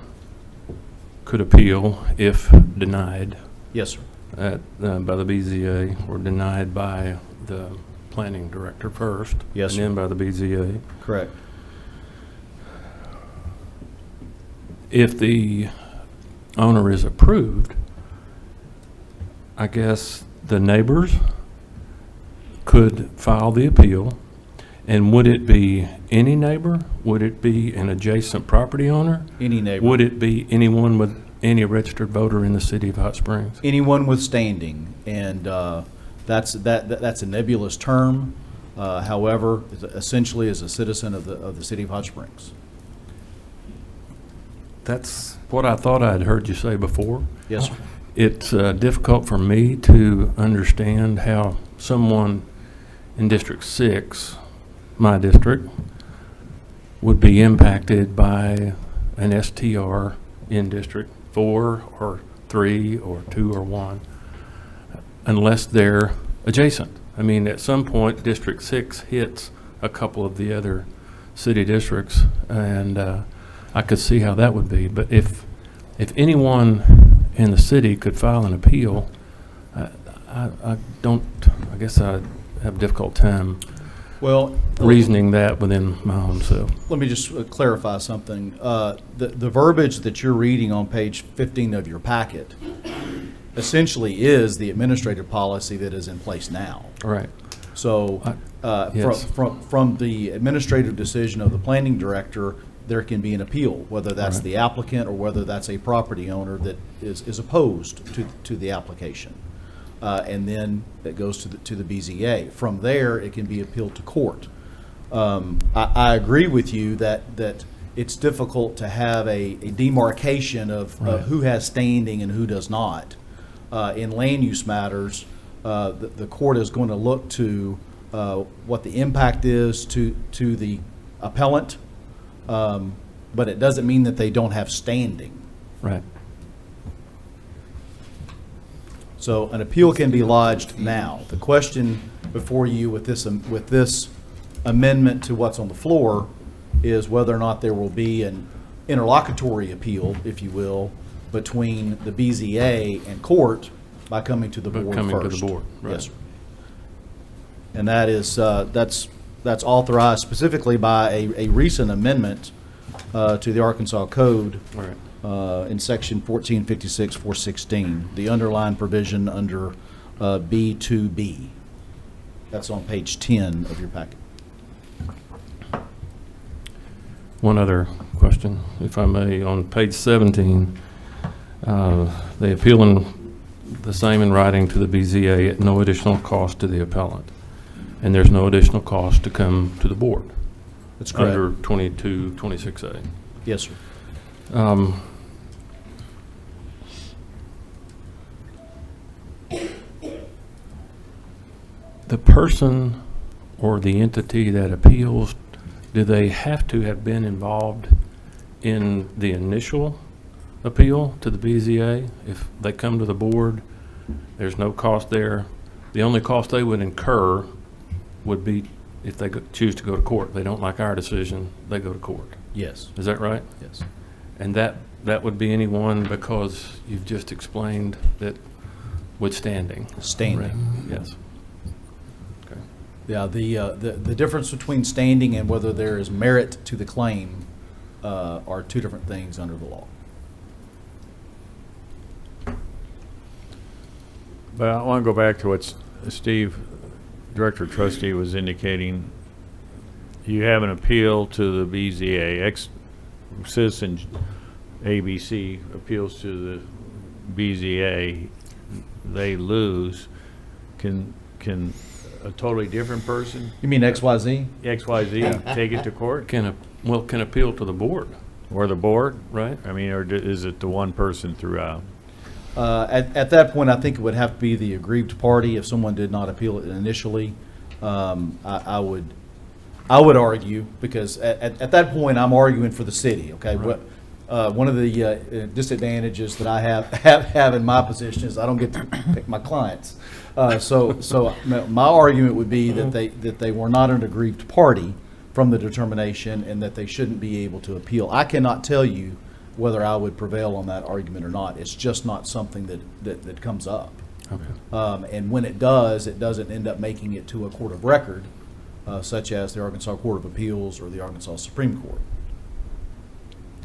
could appeal if denied Yes, sir. by the BZA or denied by the planning director first. Yes, and then sir. by the BZA. Correct. If the owner is approved, I guess the neighbors could file the appeal. And would it be any neighbor? Would it be an adjacent property owner? Any neighbor. Would it be anyone with any registered voter in the city of Hot Springs? Anyone with standing, and that's a nebulous term. However, essentially is a citizen of the city of Hot Springs. That's what I thought I'd heard you say before. Yes, sir. It's difficult for me to understand how someone in District 6, my district, would be impacted by an STR in District 4 or 3 or 2 or 1 unless they're adjacent. I mean, at some point, District 6 hits a couple of the other city districts, and I could see how that would be. But if anyone in the city could file an appeal, I guess I have a difficult time reasoning that within my own self. Let me just clarify something. The verbiage that you're reading on page 15 of your packet essentially is the administrative policy that is in place now. Right. So yes. from the administrative decision of the planning director, there can be an appeal, whether that's the applicant or whether that's a property owner that is opposed to the application. And then it goes to the BZA. From there, it can be appealed to court. I agree with you that it's difficult to have a demarcation of who has standing and who does not. In land use matters, the court is going to look to what the impact is to the appellant, but it doesn't mean that they don't have standing. Right. So an appeal can be lodged now. The question before you with this amendment to what's on the floor is whether or not there will be an interlocutory appeal, if you will, between the BZA and court by coming to the board first. Coming to the board, right. Yes, sir. And that is, that's authorized specifically by a recent amendment to the Arkansas Code in section 1456-416, the underlying provision under B2B. That's on page 10 of your packet. One other question, if I may. On page 17, they appealing the same in writing to the BZA at no additional cost to the appellant. And there's no additional cost to come to the board. That's correct. Under 2226A. Yes, sir. The person or the entity that appeals, do they have to have been involved in the initial appeal to the BZA? If they come to the board, there's no cost there. The only cost they would incur would be if they choose to go to court. They don't like our decision, they go to court. Yes. Is that right? Yes. And that would be anyone because you've just explained that withstanding. Standing. Right? Yes. Okay. Yeah, the difference between standing and whether there is merit to the claim are two different things under the law. But I want to go back to what Steve, Director Trustee, was indicating. You have an appeal to the BZA. Citizen ABC appeals to the BZA. They lose. Can a totally different person, You mean XYZ? XYZ, take it to court? Can appeal to the board, Or the board? right? I mean, or is it the one person throughout? At that point, I think it would have to be the aggrieved party if someone did not appeal it initially. I would argue, because at that point, I'm arguing for the city, okay? Right. One of the disadvantages that I have in my position is I don't get to pick my clients. So my argument would be that they were not an aggrieved party from the determination and that they shouldn't be able to appeal. I cannot tell you whether I would prevail on that argument or not. It's just not something that comes up. Okay. And when it does, it doesn't end up making it to a court of record, such as the Arkansas Court of Appeals or the Arkansas Supreme Court.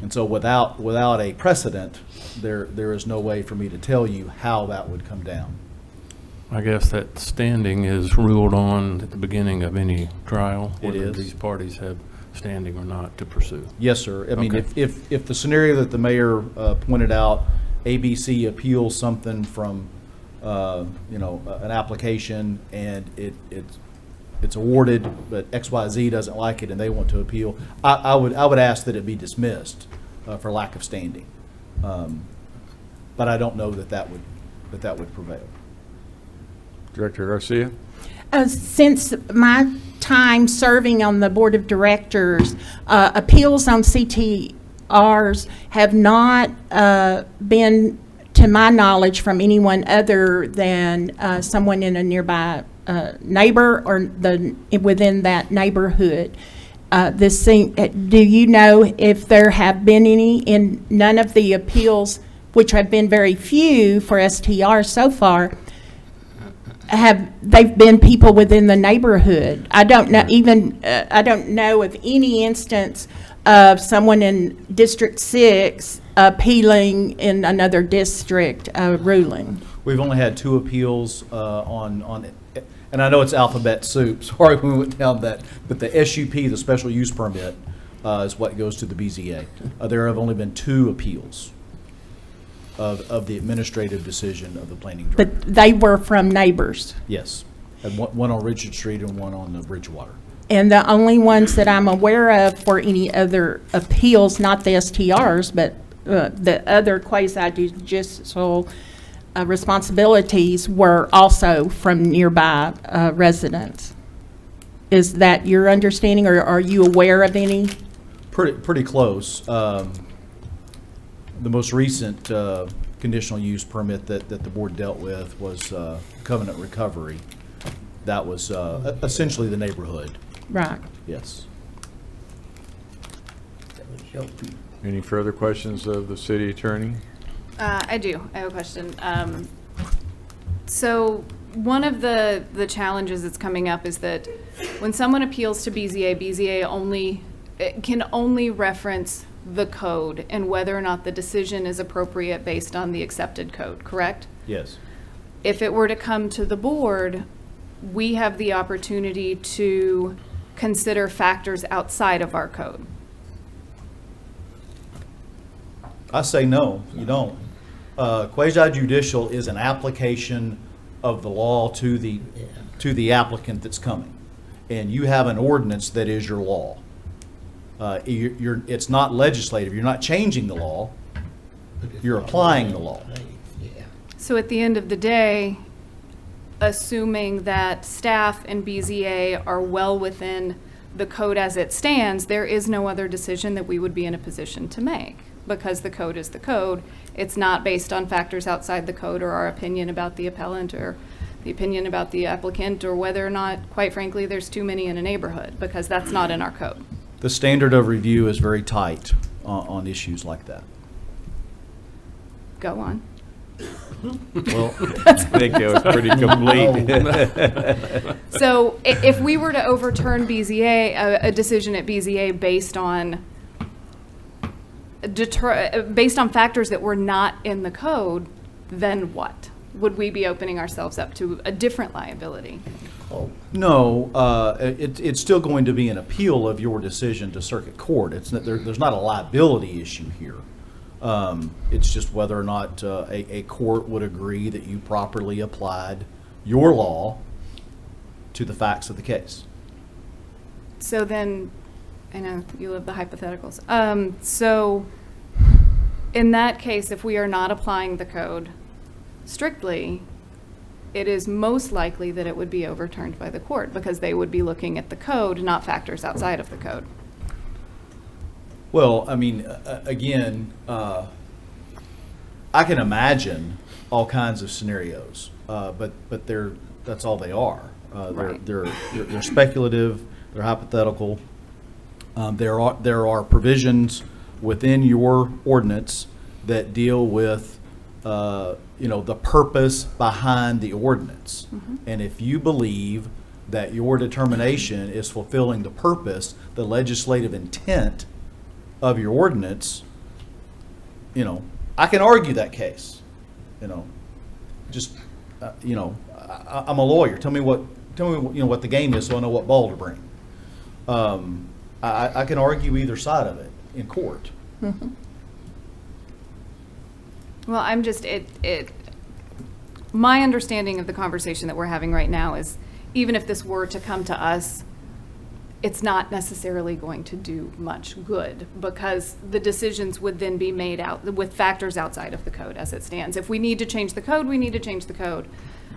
And so without a precedent, there is no way for me to tell you how that would come down. I guess that standing is ruled on at the beginning of any trial. It Whether is. these parties have standing or not to pursue. Yes, sir. I mean, Okay. if the scenario that the mayor pointed out, ABC appeals something from, an application and it's awarded, but XYZ doesn't like it and they want to appeal, I would ask that it be dismissed for lack of standing. But I don't know that would prevail. Director Garcia? Since my time serving on the board of directors, appeals on CTRs have not been, to my knowledge, from anyone other than someone in a nearby neighbor or within that neighborhood. Do you know if there have been any in none of the appeals, which have been very few for STR so far? Have they've been people within the neighborhood? I don't know I don't know of any instance of someone in District 6 appealing in another district ruling. We've only had 2 appeals on, and I know it's alphabet soup, sorry we went down that, but the SUP, the special use permit, is what goes to the BZA. There have only been 2 appeals of the administrative decision of the planning director. But they were from neighbors. Yes, and one on Richard Street and one on Bridgewater. And the only ones that I'm aware of for any other appeals, not the STRs, but the other quasi-judicial responsibilities were also from nearby residents. Is that your understanding, or are you aware of any? Pretty close. The most recent conditional use permit that the board dealt with was covenant recovery. That was essentially the neighborhood. Right. Yes. Any further questions of the city attorney? I do. I have a question. So one of the challenges that's coming up is that when someone appeals to BZA, can only reference the code and whether or not the decision is appropriate based on the accepted code, correct? Yes. If it were to come to the board, we have the opportunity to consider factors outside of our code. I say no, you don't. Quasi-judicial is an application of the law to the applicant that's coming. And you have an ordinance that is your law. It's not legislative. You're not changing the law. You're applying the law. So at the end of the day, assuming that staff and BZA are well within the code as it stands, there is no other decision that we would be in a position to make, because the code is the code. It's not based on factors outside the code or our opinion about the appellant or the opinion about the applicant or whether or not, quite frankly, there's too many in a neighborhood, because that's not in our code. The standard of review is very tight on issues like that. Go on. Well, I think it was pretty complete. So if we were to overturn BZA, a decision at BZA based on factors that were not in the code, then what? Would we be opening ourselves up to a different liability? No, it's still going to be an appeal of your decision to circuit court. There's not a liability issue here. It's just whether or not a court would agree that you properly applied your law to the facts of the case. So then, I know you love the hypotheticals. So in that case, if we are not applying the code strictly, it is most likely that it would be overturned by the court, because they would be looking at the code, not factors outside of the code. Well, I mean, again, I can imagine all kinds of scenarios, but that's all they are. Right. They're speculative. They're hypothetical. There are provisions within your ordinance that deal with the purpose behind the ordinance. Mm-hmm. And if you believe that your determination is fulfilling the purpose, the legislative intent of your ordinance, I can argue that case. I'm a lawyer. Tell me what the game is, so I know what ball to bring. I can argue either side of it in court. Mm-hmm. Well, I'm just, my understanding of the conversation that we're having right now is, even if this were to come to us, it's not necessarily going to do much good, because the decisions would then be made out with factors outside of the code as it stands. If we need to change the code, we need to change the code.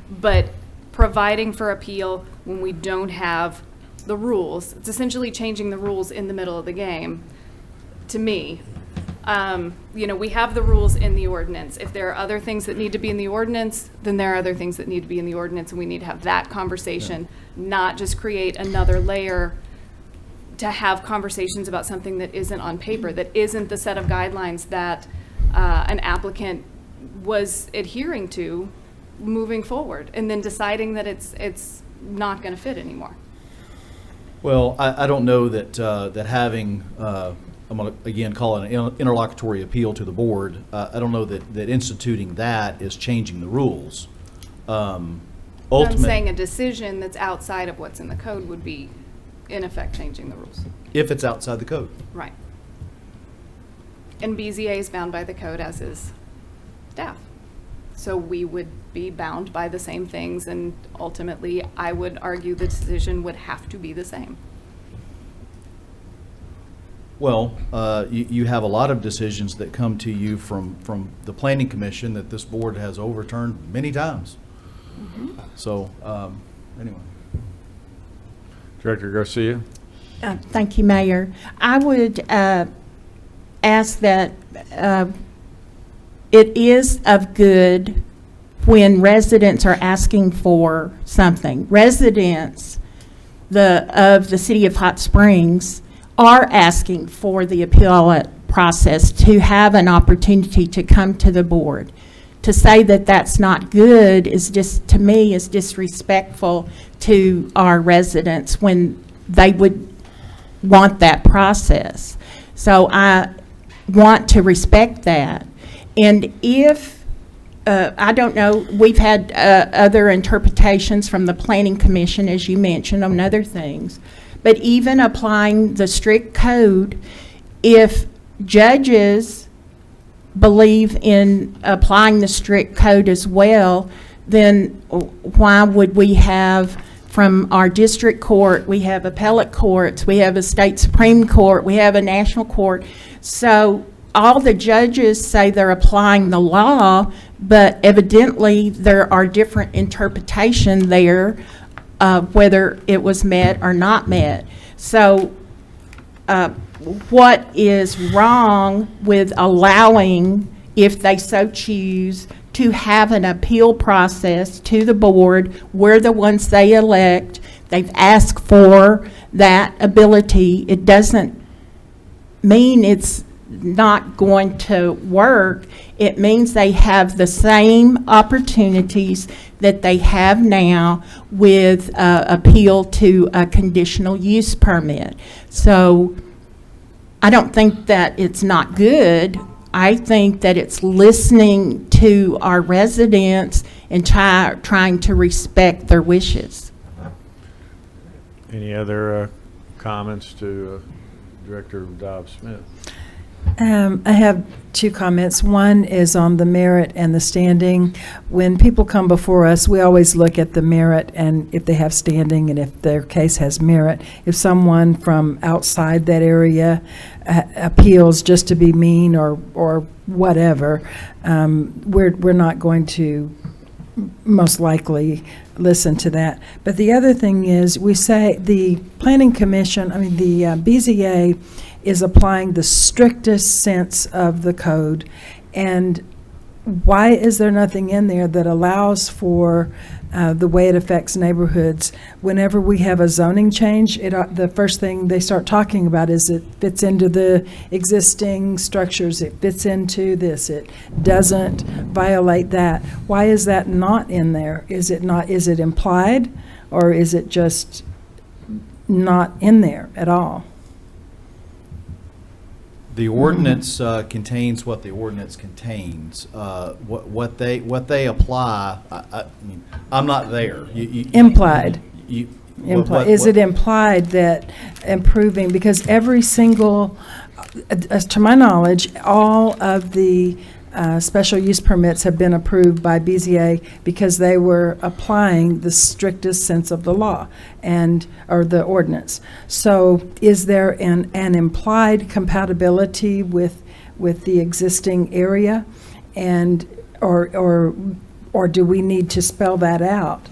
But providing for appeal when we don't have the rules, it's essentially changing the rules in the middle of the game, to me. We have the rules in the ordinance. If there are other things that need to be in the ordinance, then there are other things that need to be in the ordinance, and we need to have that conversation, not just create another layer to have conversations about something that isn't on paper, that isn't the set of guidelines that an applicant was adhering to moving forward, and then deciding that it's not going to fit anymore. Well, I don't know that having, I'm going to again call it an interlocutory appeal to the board. I don't know that instituting that is changing the rules. I'm saying a decision that's outside of what's in the code would be in effect changing the rules. If it's outside the code. Right. And BZA is bound by the code, as is staff. So we would be bound by the same things, and ultimately, I would argue the decision would have to be the same. Well, you have a lot of decisions that come to you from the Planning Commission that this board has overturned many times. So, anyway. Director Garcia? Thank you, Mayor. I would ask that it is of good when residents are asking for something. Residents of the city of Hot Springs are asking for the appellate process to have an opportunity to come to the board. To say that that's not good is just, to me, is disrespectful to our residents when they would want that process. So I want to respect that. And if, I don't know, we've had other interpretations from the Planning Commission, as you mentioned, on other things. But even applying the strict code, if judges believe in applying the strict code as well, then why would we have, from our district court, we have appellate courts, we have a state Supreme Court, we have a national court. So all the judges say they're applying the law, but evidently there are different interpretations there, whether it was met or not met. So what is wrong with allowing, if they so choose, to have an appeal process to the board? We're the ones they elect. They've asked for that ability. It doesn't mean it's not going to work. It means they have the same opportunities that they have now with appeal to a conditional use permit. So I don't think that it's not good. I think that it's listening to our residents and trying to respect their wishes. Any other comments to Director Dobbs-Smith? I have two comments. One is on the merit and the standing. When people come before us, we always look at the merit and if they have standing and if their case has merit. If someone from outside that area appeals just to be mean or whatever, we're not going to most likely listen to that. But the other thing is, we say the Planning Commission, the BZA is applying the strictest sense of the code. And why is there nothing in there that allows for the way it affects neighborhoods? Whenever we have a zoning change, the first thing they start talking about is it fits into the existing structures, it fits into this, it doesn't violate that. Why is that not in there? Is it not? Is it implied, or is it just not in there at all? The ordinance contains what the ordinance contains. What they apply, I mean, I'm not there. Implied. Is it implied that improving, because every single, to my knowledge, all of the special use permits have been approved by BZA because they were applying the strictest sense of the law or the ordinance. So is there an implied compatibility with the existing area, and or do we need to spell that out?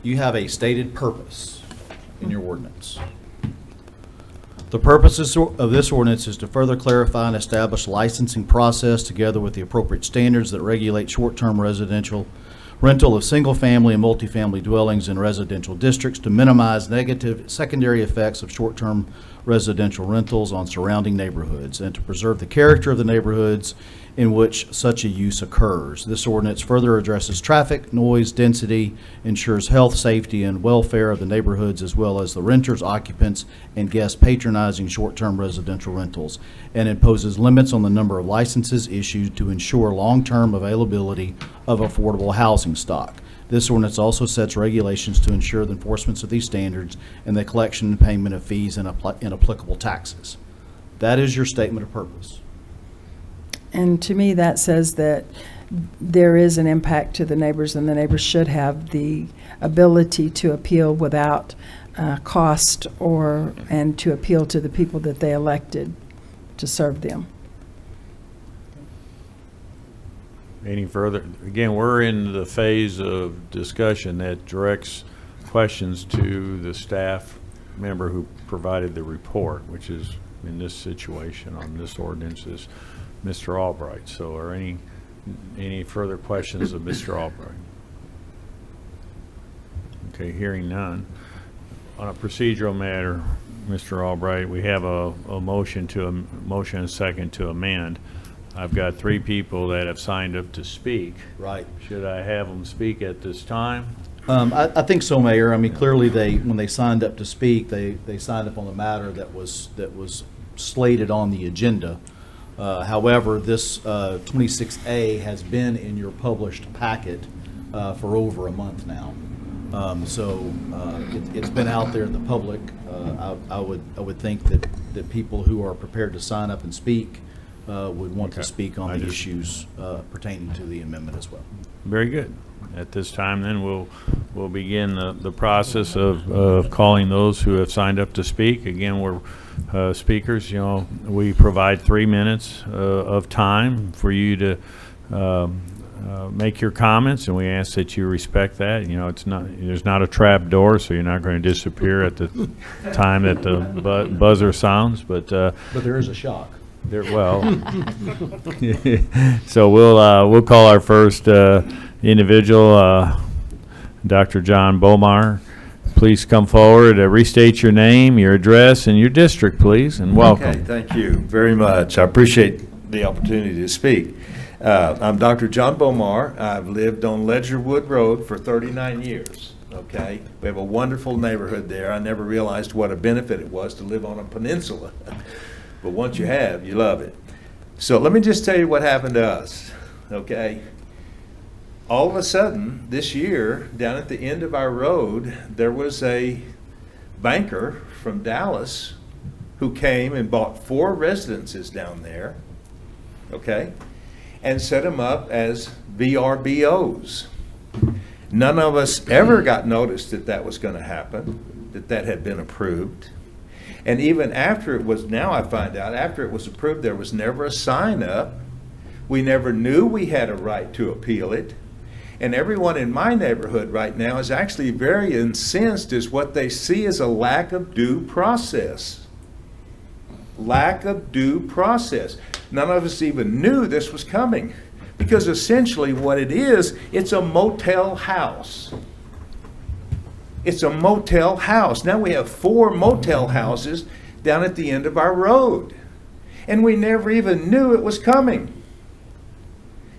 You have a stated purpose in your ordinance. The purpose of this ordinance is to further clarify and establish a licensing process together with the appropriate standards that regulate short-term residential rental of single-family and multifamily dwellings in residential districts to minimize negative secondary effects of short-term residential rentals on surrounding neighborhoods and to preserve the character of the neighborhoods in which such a use occurs. This ordinance further addresses traffic, noise, density, ensures health, safety, and welfare of the neighborhoods as well as the renters, occupants, and guests patronizing short-term residential rentals, and imposes limits on the number of licenses issued to ensure long-term availability of affordable housing stock. This ordinance also sets regulations to ensure the enforcement of these standards and the collection and payment of fees and applicable taxes. That is your statement of purpose. And to me, that says that there is an impact to the neighbors, and the neighbors should have the ability to appeal without cost and to appeal to the people that they elected to serve them. Any further? Again, we're in the phase of discussion that directs questions to the staff member who provided the report, which is in this situation on this ordinance is Mr. Albright. So are any further questions of Mr. Albright? Okay, hearing none. On a procedural matter, Mr. Albright, we have a motion and a second to amend. I've got 3 people that have signed up to speak. Right. Should I have them speak at this time? I think so, Mayor. I mean, clearly when they signed up to speak, they signed up on the matter that was slated on the agenda. However, this 26A has been in your published packet for over a month now. It's been out there in the public. I would think that people who are prepared to sign up and speak would want to speak on the issues pertaining to the amendment as well. Very good. At this time, then, we'll begin the process of calling those who have signed up to speak. Again, we're speakers. We provide 3 minutes of time for you to make your comments, and we ask that you respect that. There's not a trap door, so you're not going to disappear at the time that the buzzer sounds. But there is a shock. So we'll call our first individual, Dr. John Bomar. Please come forward, restate your name, your address, and your district, please, and welcome. Okay, thank you very much. I appreciate the opportunity to speak. I'm Dr. John Bomar. I've lived on Ledgerwood Road for 39 years. Okay, we have a wonderful neighborhood there. I never realized what a benefit it was to live on a peninsula. But once you have, you love it. So let me just tell you what happened to us, okay? All of a sudden, this year, down at the end of our road, there was a banker from Dallas who came and bought 4 residences down there, okay, and set them up as VRBOs. None of us ever got notice that that was going to happen, that had been approved. And even after it was, now I find out, after it was approved, there was never a sign up. We never knew we had a right to appeal it. And everyone in my neighborhood right now is actually very incensed as what they see as a lack of due process. Lack of due process. None of us even knew this was coming, because essentially what it is, it's a motel house. It's a motel house. Now we have 4 motel houses down at the end of our road, and we never even knew it was coming.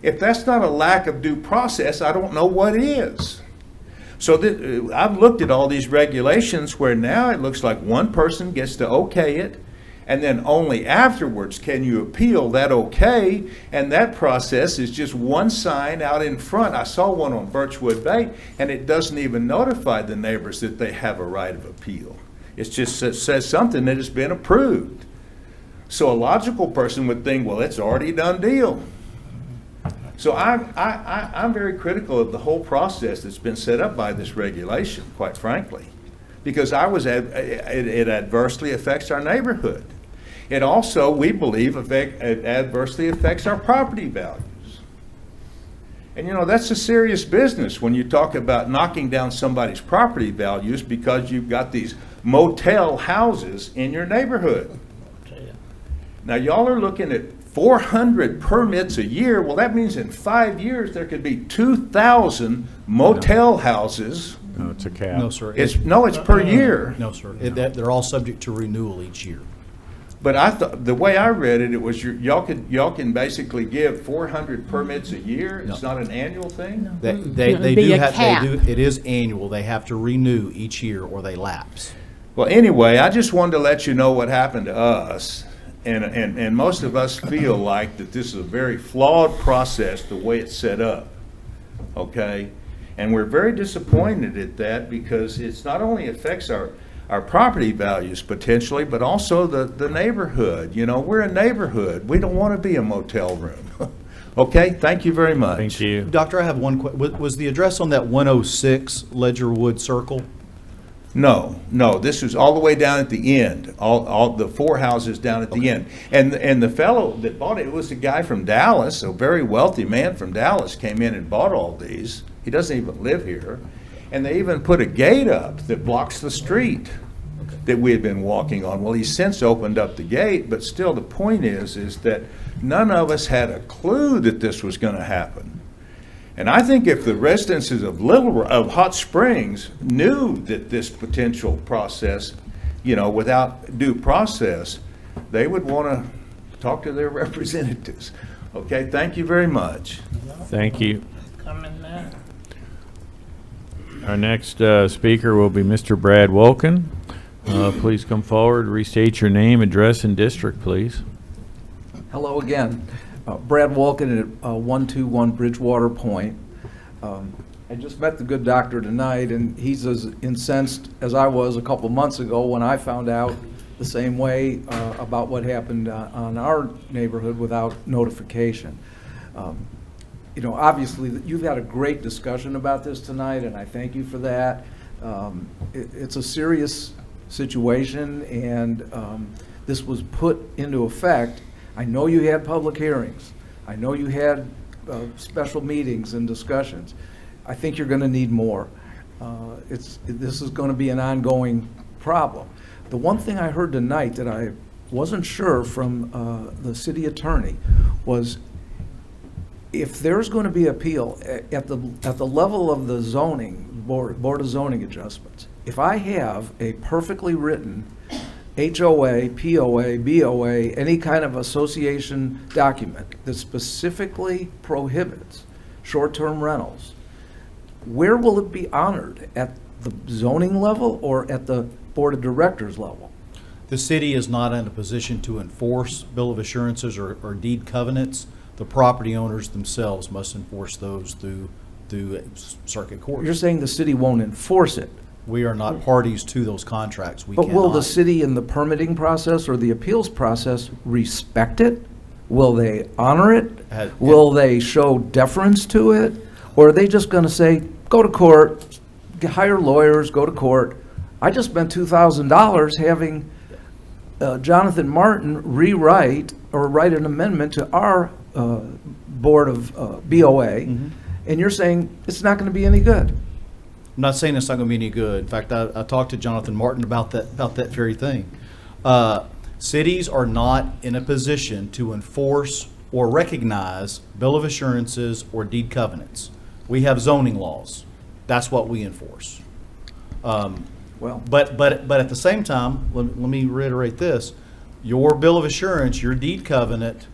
If that's not a lack of due process, I don't know what is. So I've looked at all these regulations where now it looks like one person gets to okay it, and then only afterwards can you appeal that okay, and that process is just one sign out in front. I saw one on Birchwood Bay, and it doesn't even notify the neighbors that they have a right of appeal. It just says something that has been approved. So a logical person would think, well, it's already a done deal. So I'm very critical of the whole process that's been set up by this regulation, quite frankly, because it adversely affects our neighborhood. It also, we believe, it adversely affects our property values. And that's a serious business when you talk about knocking down somebody's property values because you've got these motel houses in your neighborhood. Now y'all are looking at 400 permits a year. Well, that means in 5 years there could be 2,000 motel houses. No, it's a cap. No, sir. It's per year. No, sir. They're all subject to renewal each year. But I thought, the way I read it, it was y'all can basically give 400 permits a year. It's not an annual thing? It is annual. They have to renew each year or they lapse. Well, anyway, I just wanted to let you know what happened to us. And most of us feel like that this is a very flawed process, the way it's set up, okay? And we're very disappointed at that because it's not only affects our property values potentially, but also the neighborhood. You know, we're a neighborhood. We don't want to be a motel room. Okay, thank you very much. Thank you. Doctor, I have one was the address on that 106 Ledgerwood Circle? No, this was all the way down at the end, all the four houses down at the end. And the fellow that bought it was a guy from Dallas, a very wealthy man from Dallas, came in and bought all these. He doesn't even live here. And they even put a gate up that blocks the street that we had been walking on. Well, he's since opened up the gate, but still the point is that none of us had a clue that this was going to happen. And I think if the residents of Hot Springs knew that this potential process, you know, without due process, they would want to talk to their representatives. Okay, thank you very much. Thank you. Our next speaker will be Mr. Brad Wolken. Please come forward, restate your name, address, and district, please. Hello again. Brad Wolken at 121 Bridgewater Point. I just met the good doctor tonight, and he's as incensed as I was a couple months ago when I found out the same way about what happened on our neighborhood without notification. You know, obviously, you've had a great discussion about this tonight, and I thank you for that. It's a serious situation, and this was put into effect. I know you had public hearings. I know you had special meetings and discussions. I think you're going to need more. This is going to be an ongoing problem. The one thing I heard tonight that I wasn't sure from the city attorney was if there's going to be appeal at the level of the zoning board of zoning adjustments, if I have a perfectly written HOA, POA, BOA, any kind of association document that specifically prohibits short-term rentals, where will it be honored? At the zoning level or at the board of directors level? The city is not in a position to enforce bill of assurances or deed covenants. The property owners themselves must enforce those through circuit court. You're saying the city won't enforce it? We are not parties to those contracts. But will the city in the permitting process or the appeals process respect it? Will they honor it? Will they show deference to it? Or are they just going to say, go to court, hire lawyers, go to court? I just spent $2,000 having Jonathan Martin rewrite or write an amendment to our board of BOA, and you're saying it's not going to be any good. I'm not saying it's not going to be any good. In fact, I talked to Jonathan Martin about that very thing. Cities are not in a position to enforce or recognize bill of assurances or deed covenants. We have zoning laws. That's what we enforce. But at the same time, let me reiterate this: your bill of assurance, your deed covenant,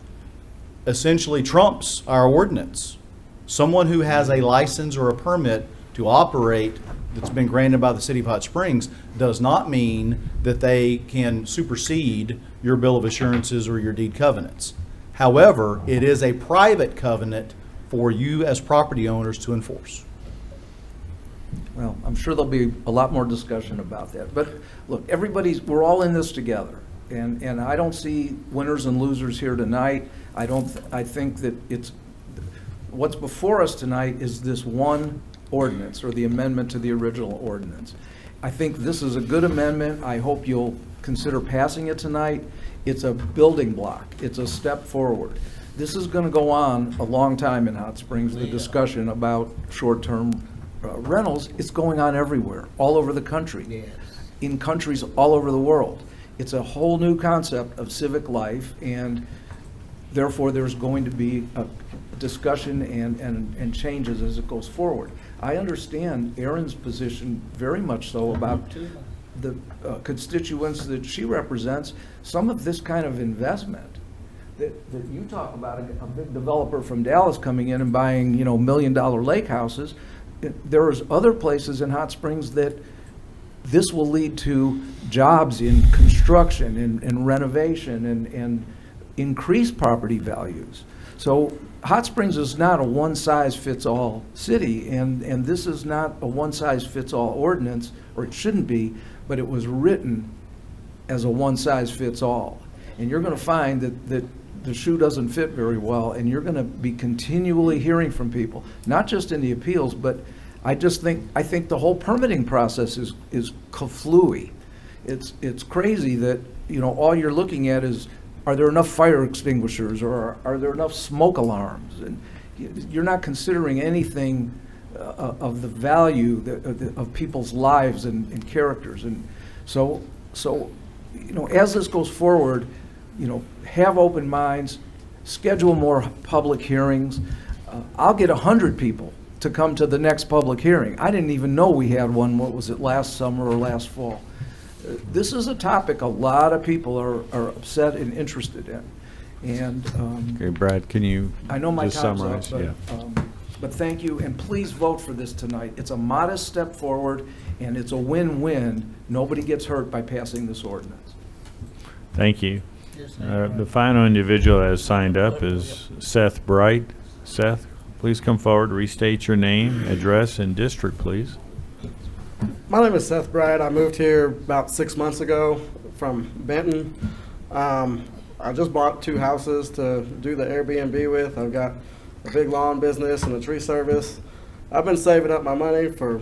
essentially trumps our ordinance. Someone who has a license or a permit to operate that's been granted by the city of Hot Springs does not mean that they can supersede your bill of assurances or your deed covenants. However, it is a private covenant for you as property owners to enforce. Well, I'm sure there'll be a lot more discussion about that. But look, we're all in this together. And I don't see winners and losers here tonight. I think that what's before us tonight is this one ordinance or the amendment to the original ordinance. I think this is a good amendment. I hope you'll consider passing it tonight. It's a building block. It's a step forward. This is going to go on a long time in Hot Springs, the discussion about short-term rentals. It's going on everywhere, all over the country, in countries all over the world. It's a whole new concept of civic life, and therefore there's going to be a discussion and changes as it goes forward. I understand Erin's position very much so about the constituents that she represents. Some of this kind of investment that you talk about, a big developer from Dallas coming in and buying, $1 million lake houses, there's other places in Hot Springs that this will lead to jobs in construction and renovation and increased property values. So Hot Springs is not a one-size-fits-all city, and this is not a one-size-fits-all ordinance, or it shouldn't be, but it was written as a one-size-fits-all. And you're going to find that the shoe doesn't fit very well, and you're going to be continually hearing from people, not just in the appeals, but I think the whole permitting process is kaflooey. It's crazy that, you know, all you're looking at is, are there enough fire extinguishers, or are there enough smoke alarms? And you're not considering anything of the value of people's lives and characters. And so, you know, as this goes forward, you know, have open minds, schedule more public hearings. I'll get 100 people to come to the next public hearing. I didn't even know we had one, what was it, last summer or last fall? This is a topic a lot of people are upset and interested in. And Okay, Brad, can you I know my just time's summarize? up, but thank you, and please vote for this tonight. It's a modest step forward, and it's a win-win. Nobody gets hurt by passing this ordinance. Thank you. The final individual that has signed up is Seth Bright. Seth, please come forward, restate your name, address, and district, please. My name is Seth Bright. I moved here about 6 months ago from Benton. I just bought 2 houses to do the Airbnb with. I've got a big lawn business and a tree service. I've been saving up my money for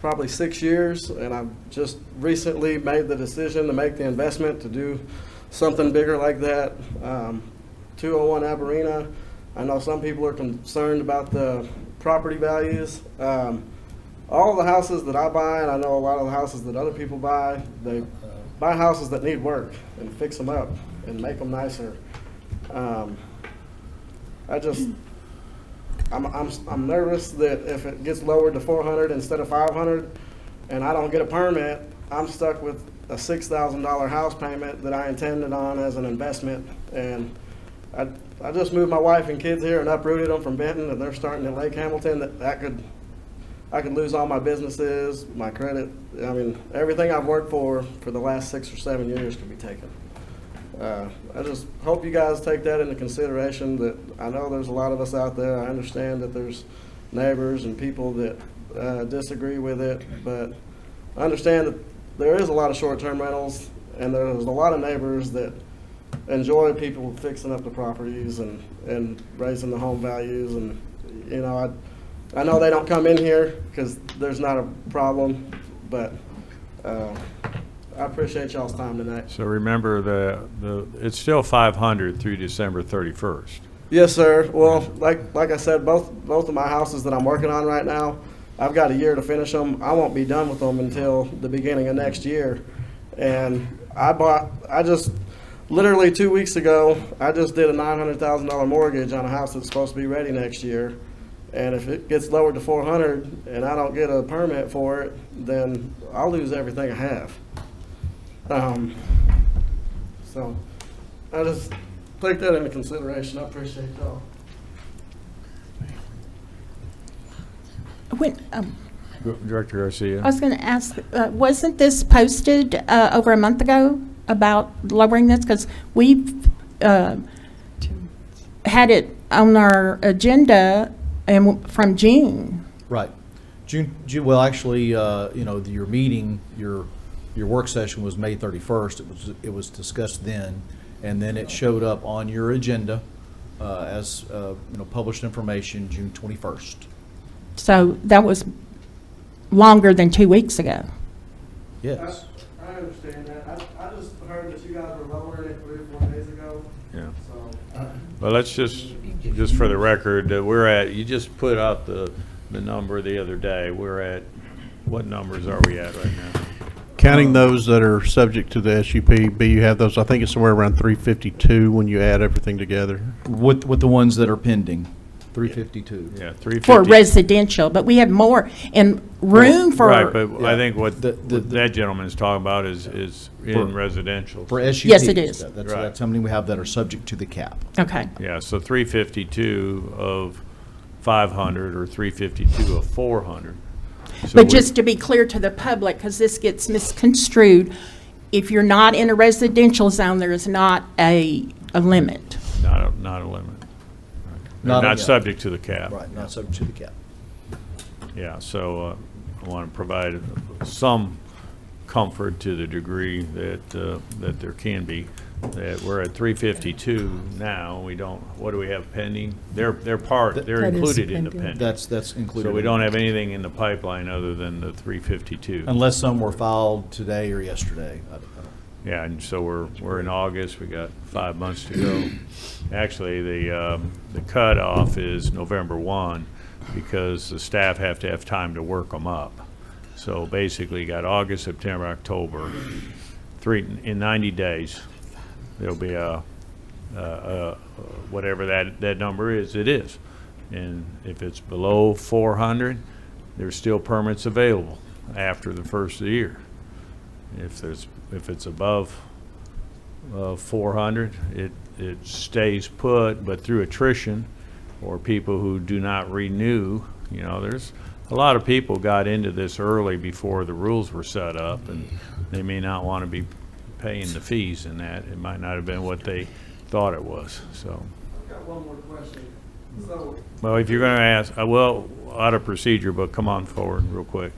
probably 6 years, and I've just recently made the decision to make the investment to do something bigger like that. 201 Aberina. I know some people are concerned about the property values. All the houses that I buy, and I know a lot of the houses that other people buy, they buy houses that need work and fix them up and make them nicer. I'm nervous that if it gets lowered to 400 instead of 500, and I don't get a permit, I'm stuck with a $6,000 house payment that I intended on as an investment. And I just moved my wife and kids here and uprooted them from Benton, and they're starting in Lake Hamilton. I could lose all my businesses, my credit. I mean, everything I've worked for the last 6 or 7 years could be taken. I just hope you guys take that into consideration, that I know there's a lot of us out there. I understand that there's neighbors and people that disagree with it, but I understand that there is a lot of short-term rentals, and there's a lot of neighbors that enjoy people fixing up the properties and raising the home values. And, you know, I know they don't come in here because there's not a problem, but I appreciate y'all's time tonight. So remember, it's still 500 through December 31st. Yes, sir. Well, like I said, both of my houses that I'm working on right now, I've got a year to finish them. I won't be done with them until the beginning of next year. And I just literally 2 weeks ago, I just did a $900,000 mortgage on a house that's supposed to be ready next year. And if it gets lowered to 400 and I don't get a permit for it, then I'll lose everything I have. So I just take that into consideration. I appreciate y'all. Director Garcia. I was going to ask, wasn't this posted over a month ago about lowering this? Because we've had it on our agenda from June. Right. June, well, actually, you know, your meeting, your work session was May 31st. It was discussed then, and then it showed up on your agenda as you know, published information June 21st. So that was longer than 2 weeks ago. Yes. I understand that. I just heard that you guys were lowering it 3 or 4 days ago. Yeah. So. Well, let's just for the record, we're at, you just put out the number the other day. We're at, what numbers are we at right now? Counting those that are subject to the SUP, you have those, I think it's somewhere around 352 when you add everything together. With the ones that are pending, 352. Yeah, 350. For residential, but we have more and room for. Right, but Yeah. I think what that gentleman is talking about is in residential. For SUPs. Yes, it is. That's how many we have that are subject to the cap. Okay. Yeah, so 352 of 500 or 352 of 400. So But just to be clear to the public, because this gets misconstrued, if you're not in a residential zone, there is not a limit. not a limit. Right. They're not yeah. subject to the cap. Right, not subject to the cap. Yeah, so I want to provide some comfort to the degree that, that there can be. That we're at 352 now, we don't, what do we have pending? They're That is included in the pending. pending. That's included. So we in don't it. have anything in the pipeline other than the 352. Unless some were filed today or yesterday. I don't- Yeah, and so we're in August, we got 5 months to go. Actually, the cutoff is November 1, because the staff have to have time to work them up. So basically, you got August, September, October, in 90 days, there'll be whatever that number is, it is. And if it's below 400, there's still permits available after the first of the year. If it's above 400, it stays put, but through attrition or people who do not renew, you know, there's a lot of people got into this early before the rules were set up, and they may not want to be paying the fees in that. It might not have been what they thought it was, so. I've got one more question. So, Well, if you're going to ask, I will, out of procedure, but come on forward real quick.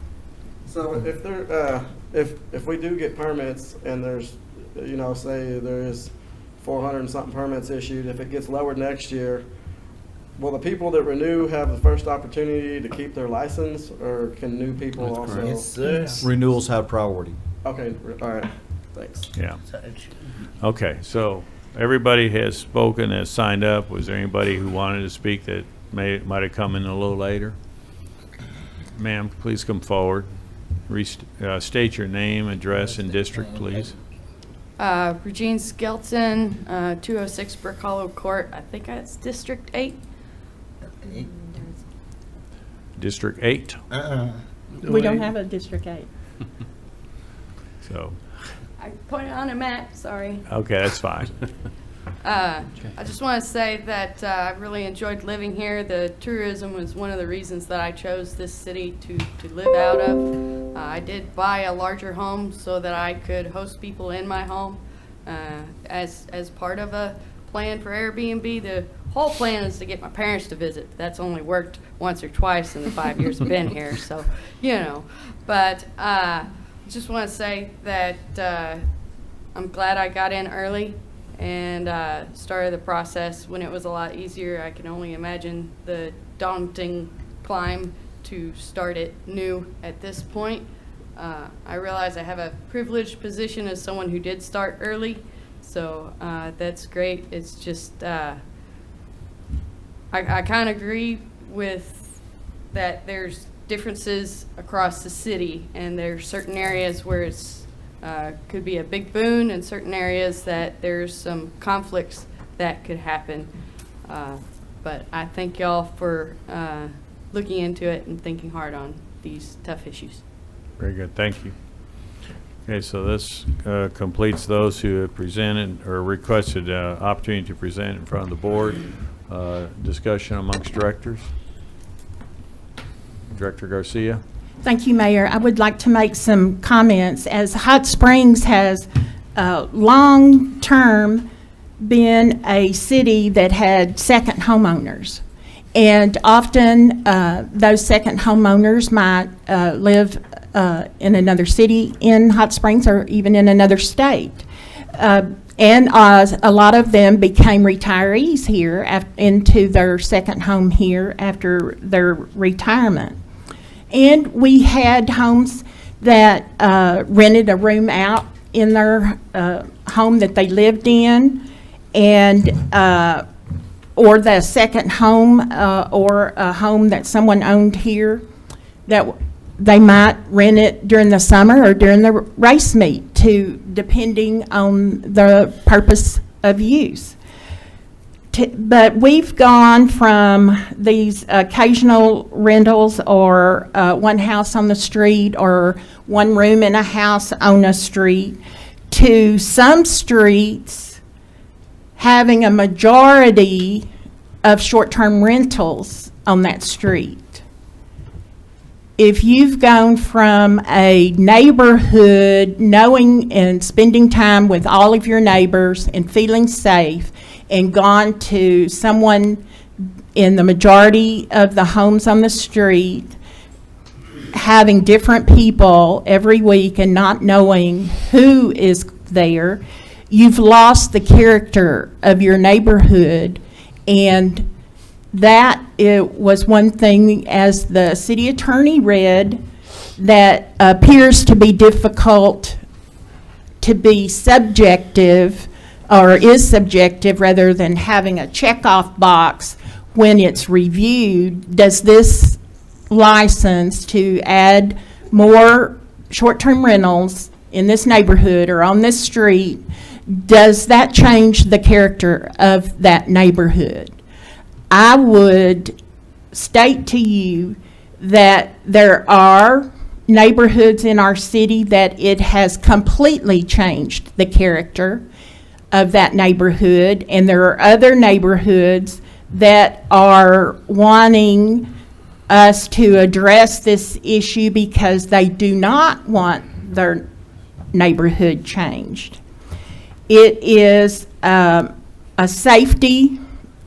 so if there, if we do get permits and there's, you know, say there is 400 and something permits issued, if it gets lowered next year, will the people that renew have the first opportunity to keep their license, or can new people also? Renewals have priority. Okay, all right, thanks. Yeah. Okay, so everybody has spoken, has signed up. Was there anybody who wanted to speak that might have come in a little later? Ma'am, please come forward. State your name, address, and district, please. Regine Skelton, 206 Brick Hollow Court. I think it's District 8. District 8. We don't have a District 8. So, I put it on a map, sorry. okay, that's fine. I just want to say that I really enjoyed living here. The tourism was one of the reasons that I chose this city to live out of. I did buy a larger home so that I could host people in my home as part of a plan for Airbnb. The whole plan is to get my parents to visit. That's only worked once or twice in the 5 years I've been here, so, you know. But just want to say that I'm glad I got in early and started the process when it was a lot easier. I can only imagine the daunting climb to start it new at this point. I realize I have a privileged position as someone who did start early, so that's great. It's just, I kind of agree with that there's differences across the city, and there's certain areas where it's could be a big boon, and certain areas that there's some conflicts that could happen. But I thank y'all for looking into it and thinking hard on these tough issues. Very good, thank you. Okay, so this completes those who have presented or requested opportunity to present in front of the board. Discussion amongst directors. Director Garcia. Thank you, Mayor. I would like to make some comments. As Hot Springs has long-term been a city that had second homeowners. And often those second homeowners might live in another city in Hot Springs or even in another state. And a lot of them became retirees here into their second home here after their retirement. And we had homes that rented a room out in their home that they lived in, and or the second home or a home that someone owned here that they might rent it during the summer or during the race meet, depending on the purpose of use. But we've gone from these occasional rentals or one house on the street or one room in a house on a street to some streets having a majority of short-term rentals on that street. If you've gone from a neighborhood knowing and spending time with all of your neighbors and feeling safe and gone to someone in the majority of the homes on the street, having different people every week and not knowing who is there, you've lost the character of your neighborhood. And that it was one thing, as the city attorney read, that appears to be difficult to be subjective, or is subjective rather than having a checkoff box when it's reviewed. Does this license to add more short-term rentals in this neighborhood or on this street, does that change the character of that neighborhood? I would state to you that there are neighborhoods in our city that it has completely changed the character of that neighborhood, and there are other neighborhoods that are wanting us to address this issue because they do not want their neighborhood changed. It is a safety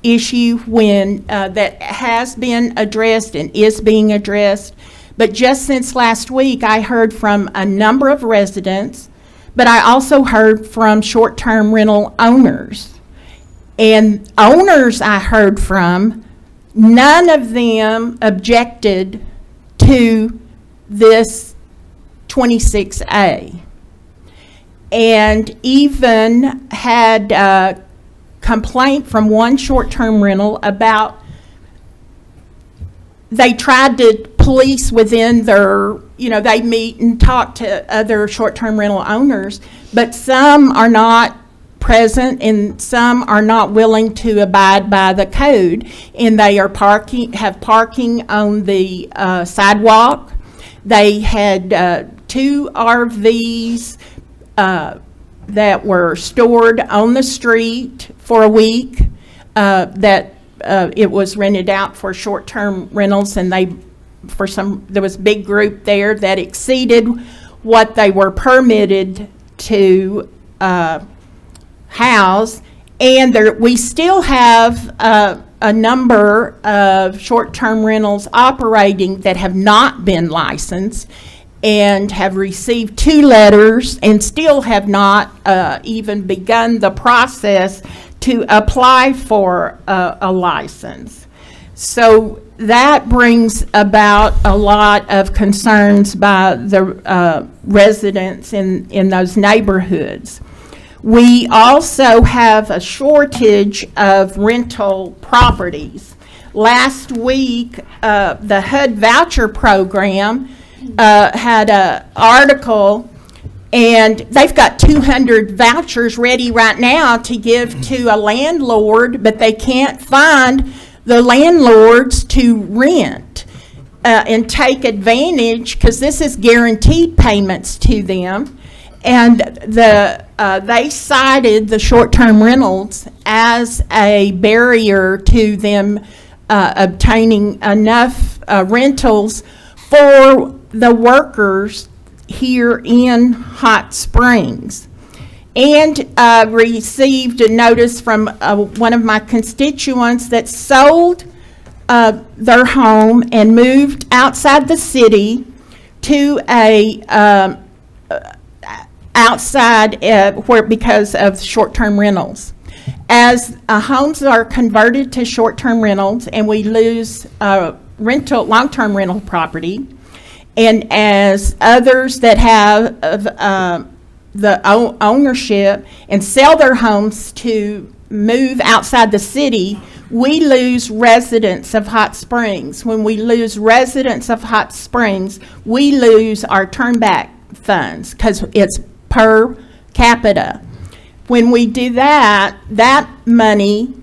issue when that has been addressed and is being addressed. But just since last week, I heard from a number of residents, but I also heard from short-term rental owners. And owners I heard from, none of them objected to this 26A. And even had a complaint from one short-term rental about they tried to police within their, they meet and talk to other short-term rental owners, but some are not present and some are not willing to abide by the code, and they are have parking on the sidewalk. They had 2 RVs that were stored on the street for a week, that it was rented out for short-term rentals, and there was a big group there that exceeded what they were permitted to house. And we still have a number of short-term rentals operating that have not been licensed and have received 2 letters and still have not even begun the process to apply for a license. So that brings about a lot of concerns by the residents in those neighborhoods. We also have a shortage of rental properties. Last week, the HUD voucher program had an article, and they've got 200 vouchers ready right now to give to a landlord, but they can't find the landlords to rent and take advantage, because this is guaranteed payments to them. And they cited the short-term rentals as a barrier to them obtaining enough rentals for the workers here in Hot Springs. And received a notice from one of my constituents that sold their home and moved outside the city to a outside because of short-term rentals. As homes are converted to short-term rentals and we lose long-term rental property, and as others that have the ownership and sell their homes to move outside the city, we lose residents of Hot Springs. When we lose residents of Hot Springs, we lose our turnback funds because it's per capita. When we do that, that money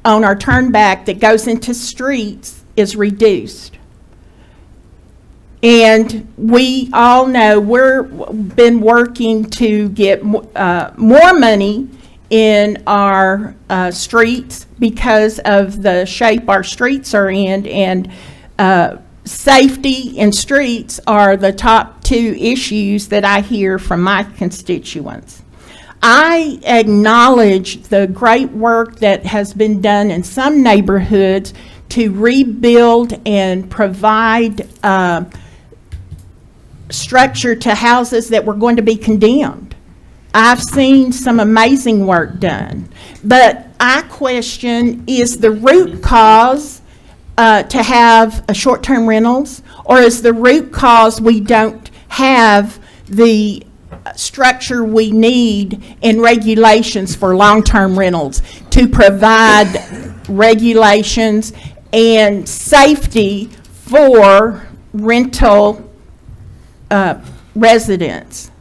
on our turnback that goes into streets is reduced. And we all know we've been working to get more money in our streets because of the shape our streets are in, and safety in streets are the top 2 issues that I hear from my constituents. I acknowledge the great work that has been done in some neighborhoods to rebuild and provide structure to houses that were going to be condemned. I've seen some amazing work done, but I question, is the root cause to have short-term rentals, or is the root cause we don't have the structure we need in regulations for long-term rentals to provide regulations and safety for rental residents?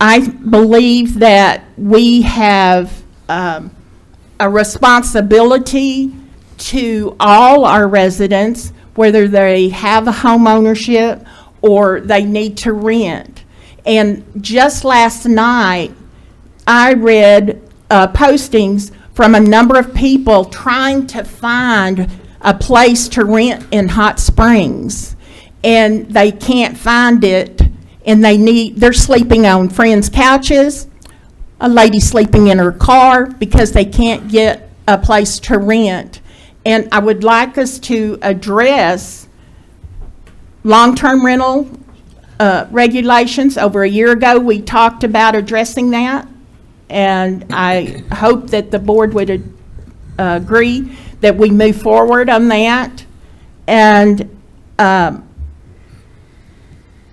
I believe that we have a responsibility to all our residents, whether they have a home ownership or they need to rent. And just last night, I read postings from a number of people trying to find a place to rent in Hot Springs, and they can't find it, and they're sleeping on friends' couches, a lady sleeping in her car because they can't get a place to rent. And I would like us to address long-term rental regulations. Over a year ago, we talked about addressing that, and I hope that the board would agree that we move forward on that and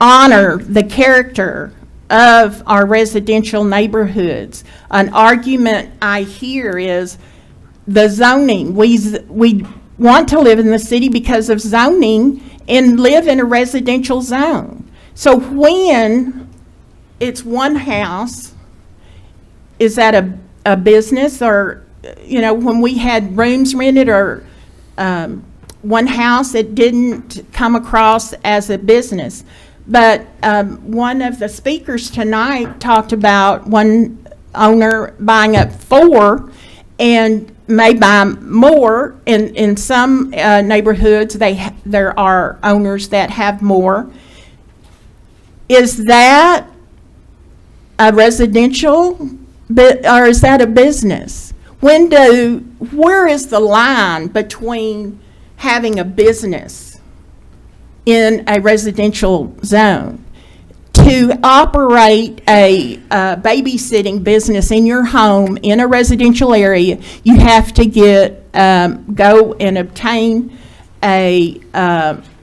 honor the character of our residential neighborhoods. An argument I hear is the zoning. We want to live in the city because of zoning and live in a residential zone. So when it's one house, is that a business? Or, you know, when we had rooms rented or one house, it didn't come across as a business. But one of the speakers tonight talked about one owner buying up 4 and may buy more. In some neighborhoods, there are owners that have more. Is that a residential or is that a business? Where is the line between having a business in a residential zone? To operate a babysitting business in your home in a residential area, you have to go and obtain a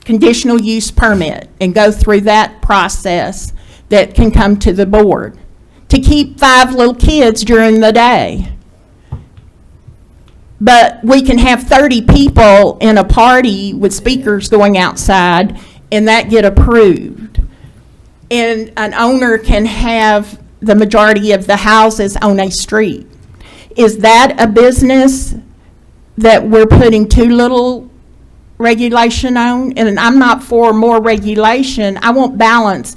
conditional use permit and go through that process that can come to the board to keep 5 little kids during the day. But we can have 30 people in a party with speakers going outside and that get approved. And an owner can have the majority of the houses on a street. Is that a business that we're putting too little regulation on? And I'm not for more regulation. I want balance.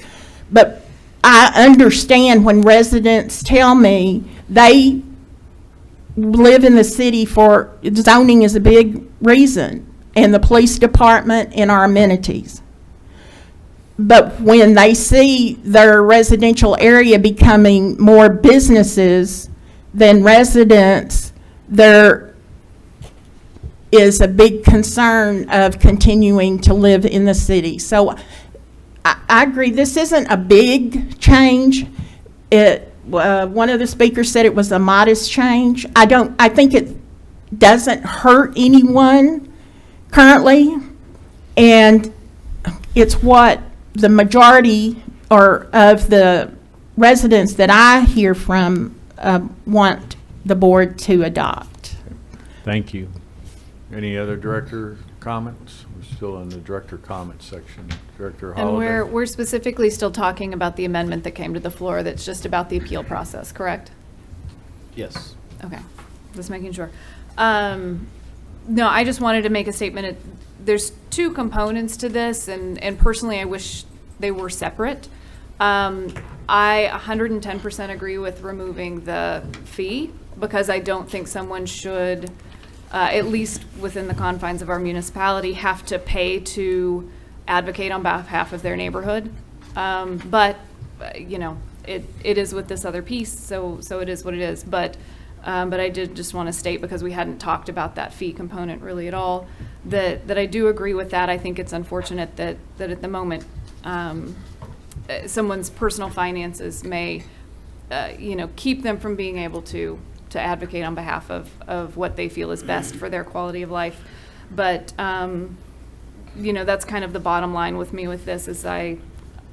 But I understand when residents tell me they live in the city for zoning is a big reason, and the police department and our amenities. But when they see their residential area becoming more businesses than residents, there is a big concern of continuing to live in the city. So I agree, this isn't a big change. One of the speakers said it was a modest change. I think it doesn't hurt anyone currently, and it's what the majority of the residents that I hear from want the board to adopt. Thank you. Any other director comments? We're still in the director comment section. Director Holliday. And we're specifically still talking about the amendment that came to the floor that's just about the appeal process, correct? Yes. Okay, just making sure. No, I just wanted to make a statement. There's 2 components to this, and personally I wish they were separate. I 110% agree with removing the fee because I don't think someone should, at least within the confines of our municipality, have to pay to advocate on behalf of their neighborhood. But, you know, it is with this other piece, so it is what it is. But I did just want to state, because we hadn't talked about that fee component really at all, that I do agree with that. I think it's unfortunate that at the moment, someone's personal finances may, keep them from being able to advocate on behalf of what they feel is best for their quality of life. But, that's kind of the bottom line with me with this, is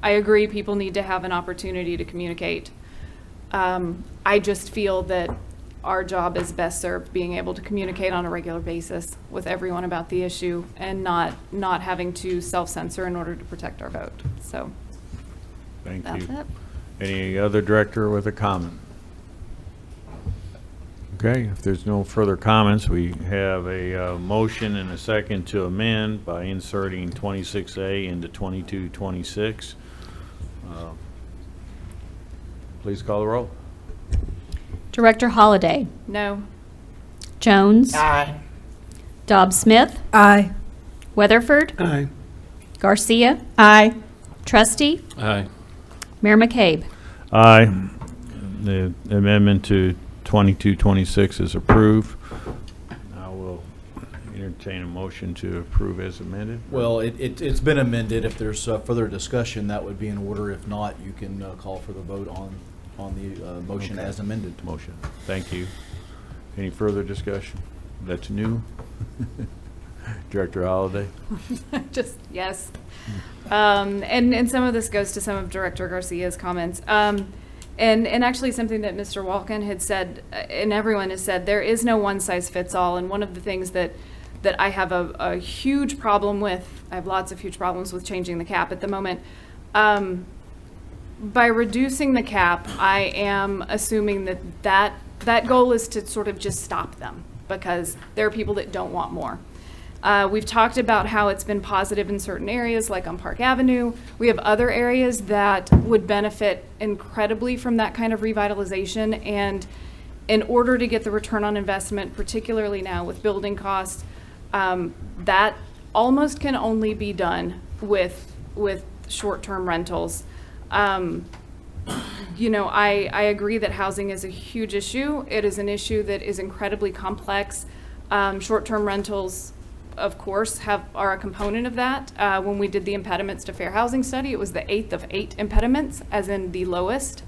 I agree people need to have an opportunity to communicate. I just feel that our job is best served being able to communicate on a regular basis with everyone about the issue, and not having to self-censor in order to protect our vote. So Thank that's you. it. Any other director with a comment? Okay, if there's no further comments, we have a motion and a second to amend by inserting 26A into 2226. Please call the roll. Director Holliday. No. Jones. Aye. Dobbs Smith. Aye. Weatherford. Aye. Garcia. Aye. Trustee. Aye. Mayor McCabe. Aye. The amendment to 2226 is approved. I will entertain a motion to approve as amended. Well, it's been amended. If there's further discussion, that would be in order. If not, you can call for the vote on the motion Okay. as amended. Motion. Thank you. Any further discussion? That's new. Director Holliday. Just, yes. And some of this goes to some of Director Garcia's comments. And actually something that Mr. Walken had said, and everyone has said, there is no one size fits all. And one of the things that I have a huge problem with, I have lots of huge problems with changing the cap at the moment. By reducing the cap, I am assuming that goal is to sort of just stop them, because there are people that don't want more. We've talked about how it's been positive in certain areas, like on Park Avenue. We have other areas that would benefit incredibly from that kind of revitalization. And in order to get the return on investment, particularly now with building costs, that almost can only be done with short-term rentals. I agree that housing is a huge issue. It is an issue that is incredibly complex. Short-term rentals, of course, are a component of that. When we did the impediments to fair housing study, it was the 8th of 8 impediments, as in the lowest.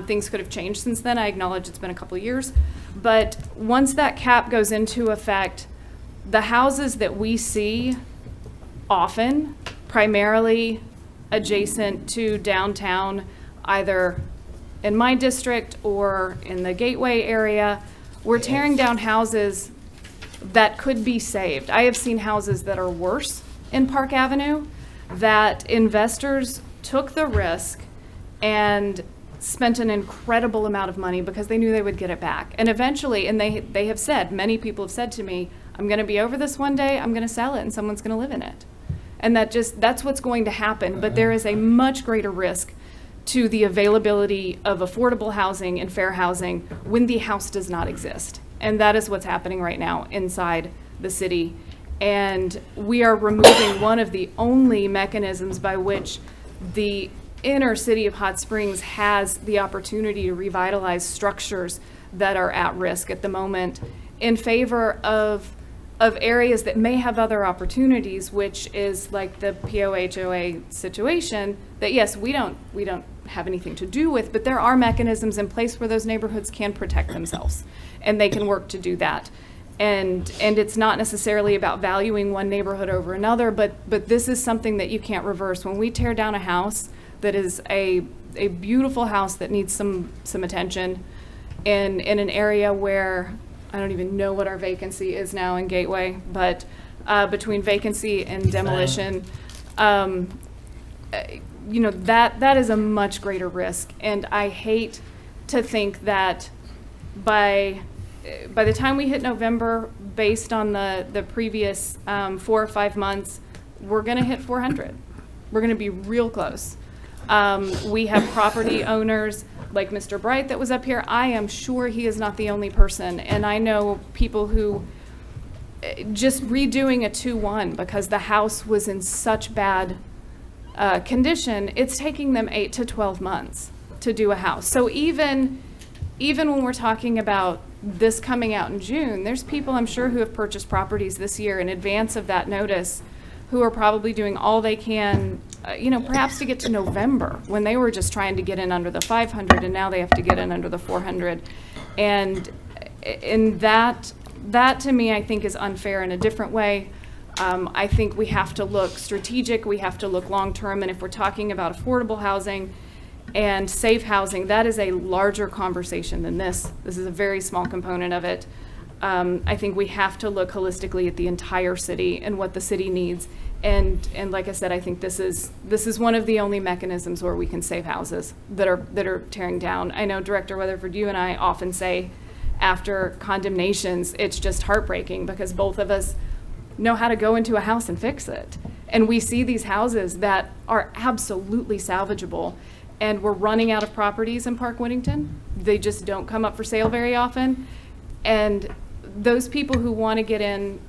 Things could have changed since then. I acknowledge it's been a couple of years. But once that cap goes into effect, the houses that we see often, primarily adjacent to downtown, either in my district or in the Gateway area, we're tearing down houses that could be saved. I have seen houses that are worse in Park Avenue that investors took the risk and spent an incredible amount of money because they knew they would get it back. And eventually, and they have said, many people have said to me, I'm going to be over this one day, I'm going to sell it, and someone's going to live in it. And that's what's going to happen. But there is a much greater risk to the availability of affordable housing and fair housing when the house does not exist. And that is what's happening right now inside the city. And we are removing one of the only mechanisms by which the inner city of Hot Springs has the opportunity to revitalize structures that are at risk at the moment in favor of areas that may have other opportunities, which is like the POHOA situation that, yes, we don't have anything to do with, but there are mechanisms in place where those neighborhoods can protect themselves, and they can work to do that. And it's not necessarily about valuing one neighborhood over another, but this is something that you can't reverse. When we tear down a house that is a beautiful house that needs some attention in an area where I don't even know what our vacancy is now in Gateway, but between vacancy and demolition, that is a much greater risk. And I hate to think that by the time we hit November, based on the previous 4 or 5 months, we're going to hit 400. We're going to be real close. We have property owners like Mr. Bright that was up here. I am sure he is not the only person. And I know people who just redoing a 2-1 because the house was in such bad condition, it's taking them 8 to 12 months. to do a house. So even when we're talking about this coming out in June, there's people I'm sure who have purchased properties this year in advance of that notice who are probably doing all they can, perhaps to get to November when they were just trying to get in under the 500 and now they have to get in under the 400. And that to me, I think is unfair in a different way. I think we have to look strategic, we have to look long-term, and if we're talking about affordable housing and safe housing, that is a larger conversation than this. This is a very small component of it. I think we have to look holistically at the entire city and what the city needs. And like I said, I think this is one of the only mechanisms where we can save houses that are tearing down. I know Director Weatherford, you and I often say after condemnations, it's just heartbreaking because both of us know how to go into a house and fix it. And we see these houses that are absolutely salvageable, and we're running out of properties in Park Whittington. They just don't come up for sale very often. And those people who want to get in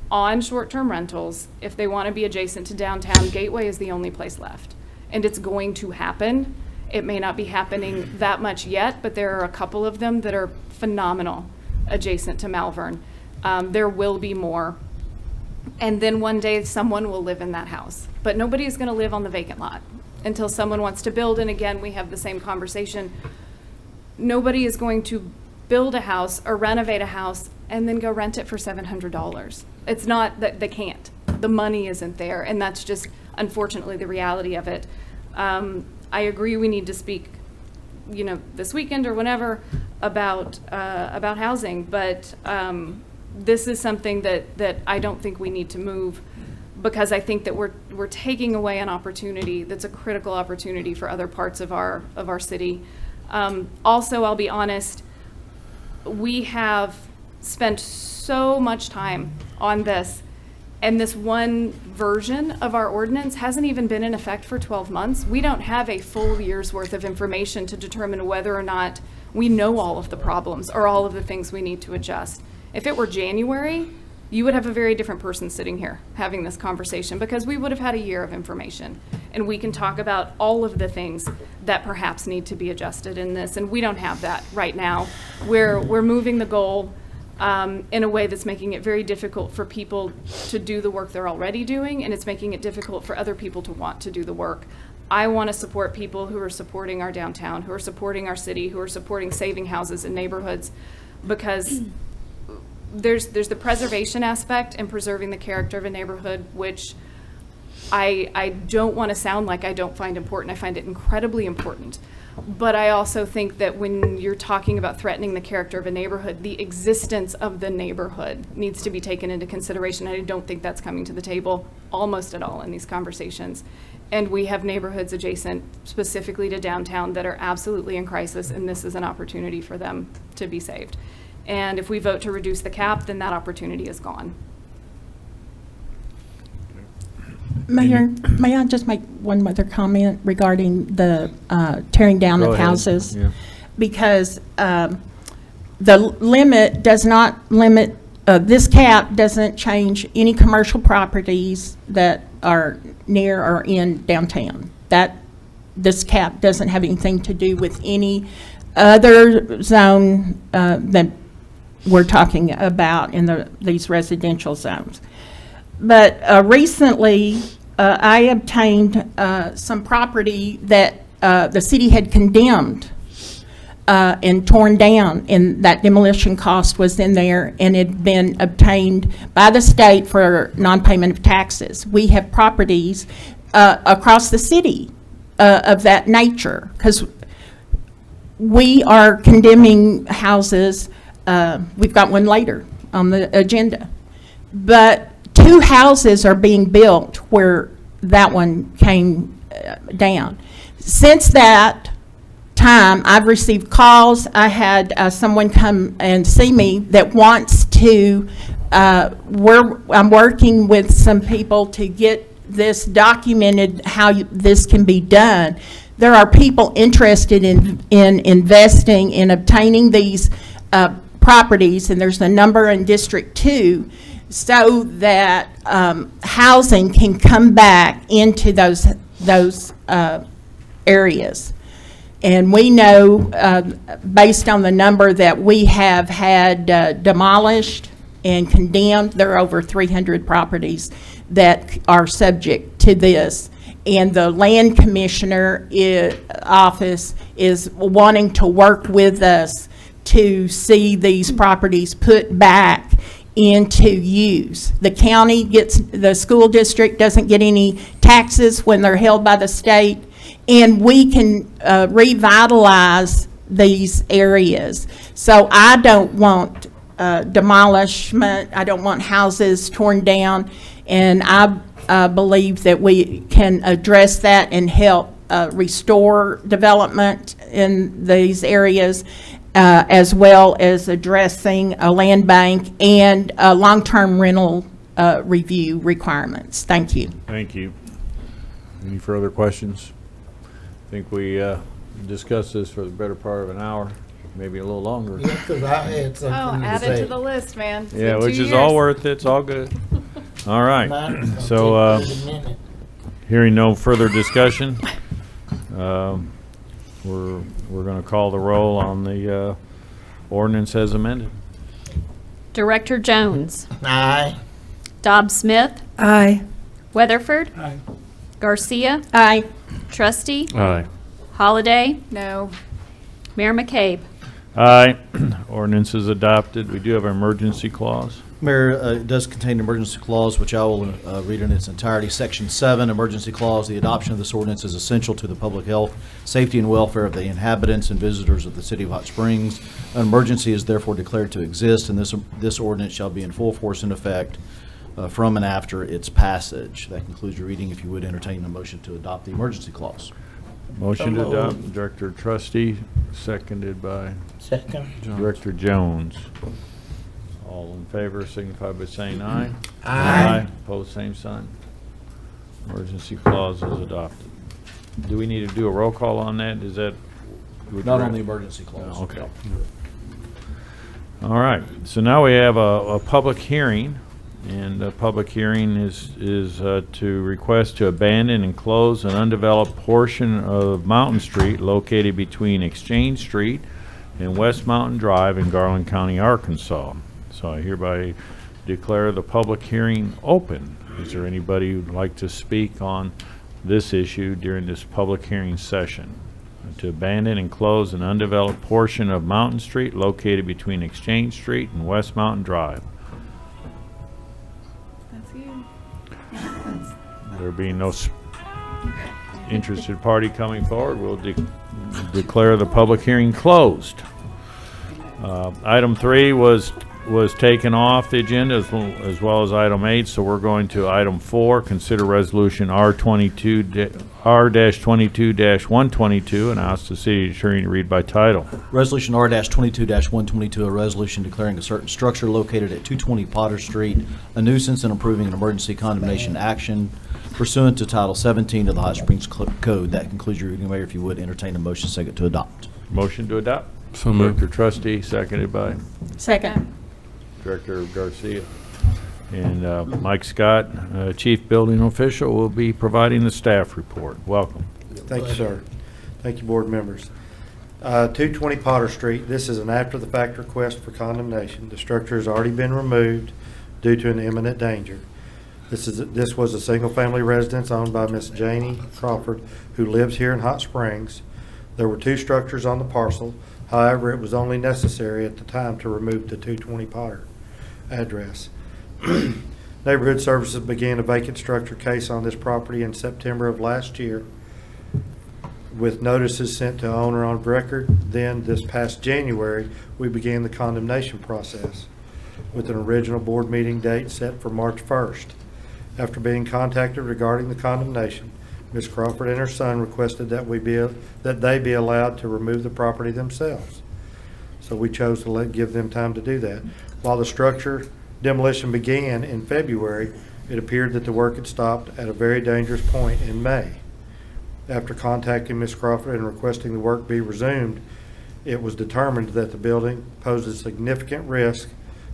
on short-term rentals, if they want to be adjacent to downtown, Gateway is the only place left. And it's going to happen. It may not be happening that much yet, but there are a couple of them that are phenomenal adjacent to Malvern. There will be more. And then one day someone will live in that house. But nobody is going to live on the vacant lot until someone wants to build. And again, we have the same conversation. Nobody is going to build a house or renovate a house and then go rent it for $700. It's not that they can't. The money isn't there, and that's just unfortunately the reality of it. I agree we need to speak, this weekend or whenever about housing, but this is something that I don't think we need to move, because I think that we're taking away an opportunity that's a critical opportunity for other parts of our city. Also, I'll be honest, we have spent so much time on this, and this one version of our ordinance hasn't even been in effect for 12 months. We don't have a full year's worth of information to determine whether or not we know all of the problems or all of the things we need to adjust. If it were January, you would have a very different person sitting here having this conversation, because we would have had a year of information, and we can talk about all of the things that perhaps need to be adjusted in this, and we don't have that right now. We're moving the goal in a way that's making it very difficult for people to do the work they're already doing, and it's making it difficult for other people to want to do the work. I want to support people who are supporting our downtown, who are supporting our city, who are supporting saving houses and neighborhoods, because there's the preservation aspect and preserving the character of a neighborhood, which I don't want to sound like I don't find important. I find it incredibly important. But I also think that when you're talking about threatening the character of a neighborhood, the existence of the neighborhood needs to be taken into consideration. I don't think that's coming to the table almost at all in these conversations. And we have neighborhoods adjacent specifically to downtown that are absolutely in crisis, and this is an opportunity for them to be saved. And if we vote to reduce the cap, then that opportunity is gone. Mayor, may I just make one other comment regarding the tearing down of houses? Yeah. Because the limit does not limit, this cap doesn't change any commercial properties that are near or in downtown. This cap doesn't have anything to do with any other zone that we're talking about in these residential zones. But recently, I obtained some property that the city had condemned and torn down, and that demolition cost was in there, and it had been obtained by the state for non-payment of taxes. We have properties across the city of that nature, because we are condemning houses. We've got one later on the agenda. But 2 houses are being built where that one came down. Since that time, I've received calls. I had someone come and see me that wants to, I'm working with some people to get this documented, how this can be done. There are people interested in investing in obtaining these properties, and there's a number in District 2, so that housing can come back into those areas. And we know, based on the number that we have had demolished and condemned, there are over 300 properties that are subject to this. And the land commissioner office is wanting to work with us to see these properties put back into use. The county the school district doesn't get any taxes when they're held by the state, and we can revitalize these areas. So I don't want demolishment, I don't want houses torn down, and I believe that we can address that and help restore development in these areas, as well as addressing a land bank and long-term rental review requirements. Thank you. Thank you. Any further questions? I think we discussed this for the better part of an hour, maybe a little longer. Yeah, 'cause I had something to Add say. it to the list, man. It's Yeah, been which 2 is all years. worth it. It's all good. All right. Mine's gonna So, take 30 minutes. hearing no further discussion, we're going to call the roll on the ordinance as amended. Director Jones. Aye. Dobbs Smith. Aye. Weatherford. Aye. Garcia. Aye. Trustee. Aye. Holiday. No. Mayor McCabe. Aye. Ordinance is adopted. We do have an emergency clause. Mayor, it does contain an emergency clause, which I will read in its entirety. Section 7, emergency clause, the adoption of this ordinance is essential to the public health, safety, and welfare of the inhabitants and visitors of the city of Hot Springs. An emergency is therefore declared to exist, and this ordinance shall be in full force and effect from and after its passage. That concludes your reading. If you would entertain a motion to adopt the emergency clause. Motion to So adopt, moved. Director Trustee, seconded by Second. Director Jones. All in favor signify by saying aye. Aye. Opposed, same sign. Emergency clause is adopted. Do we need to do a roll call on that? Is that? Not on the emergency clause. Okay. All right, so now we have a public hearing, and the public hearing is to request to abandon and close an undeveloped portion of Mountain Street located between Exchange Street and West Mountain Drive in Garland County, Arkansas. So I hereby declare the public hearing open. Is there anybody who'd like to speak on this issue during this public hearing session? To abandon and close an undeveloped portion of Mountain Street located between Exchange Street and West Mountain Drive. That's you. There being no interested party coming forward, we'll declare the public hearing closed. Item 3 was taken off the agenda as well as item 8, so we're going to item 4, consider resolution R-22-122, and ask the city attorney to read by title. Resolution R-22-122, a resolution declaring a certain structure located at 220 Potter Street a nuisance and approving an emergency condemnation action pursuant to Title 17 of the Hot Springs Code. That concludes your reading, Mayor. If you would entertain a motion second to adopt. Motion to adopt. So moved. Director Trustee, seconded by Second. Director Garcia. And Mike Scott, Chief Building Official, will be providing the staff report. Welcome. Thank you, sir. Thank you, board members. 220 Potter Street, this is an after-the-fact request for condemnation. The structure has already been removed due to an imminent danger. This was a single-family residence owned by Miss Janie Crawford, who lives here in Hot Springs. There were 2 structures on the parcel. However, it was only necessary at the time to remove the 220 Potter address. Neighborhood Services began a vacant structure case on this property in September of last year, with notices sent to owner on record. Then, this past January, we began the condemnation process with an original board meeting date set for March 1st. After being contacted regarding the condemnation, Ms. Crawford and her son requested that they be allowed to remove the property themselves. So we chose to give them time to do that. While the structure demolition began in February, it appeared that the work had stopped at a very dangerous point in May. After contacting Ms. Crawford and requesting the work be resumed, it was determined that the building posed a significant risk,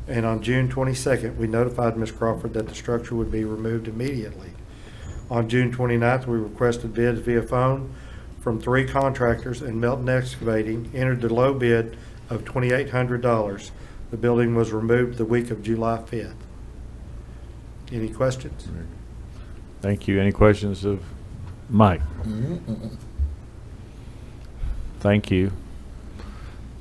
and on June 22nd, we notified Ms. Crawford that the structure would be removed immediately. On June 29th, we requested bids via phone from 3 contractors, and Melton Excavating entered the low bid of $2,800. The building was removed the week of July 5th. Any questions? Thank you. Any questions of Mike? Thank you.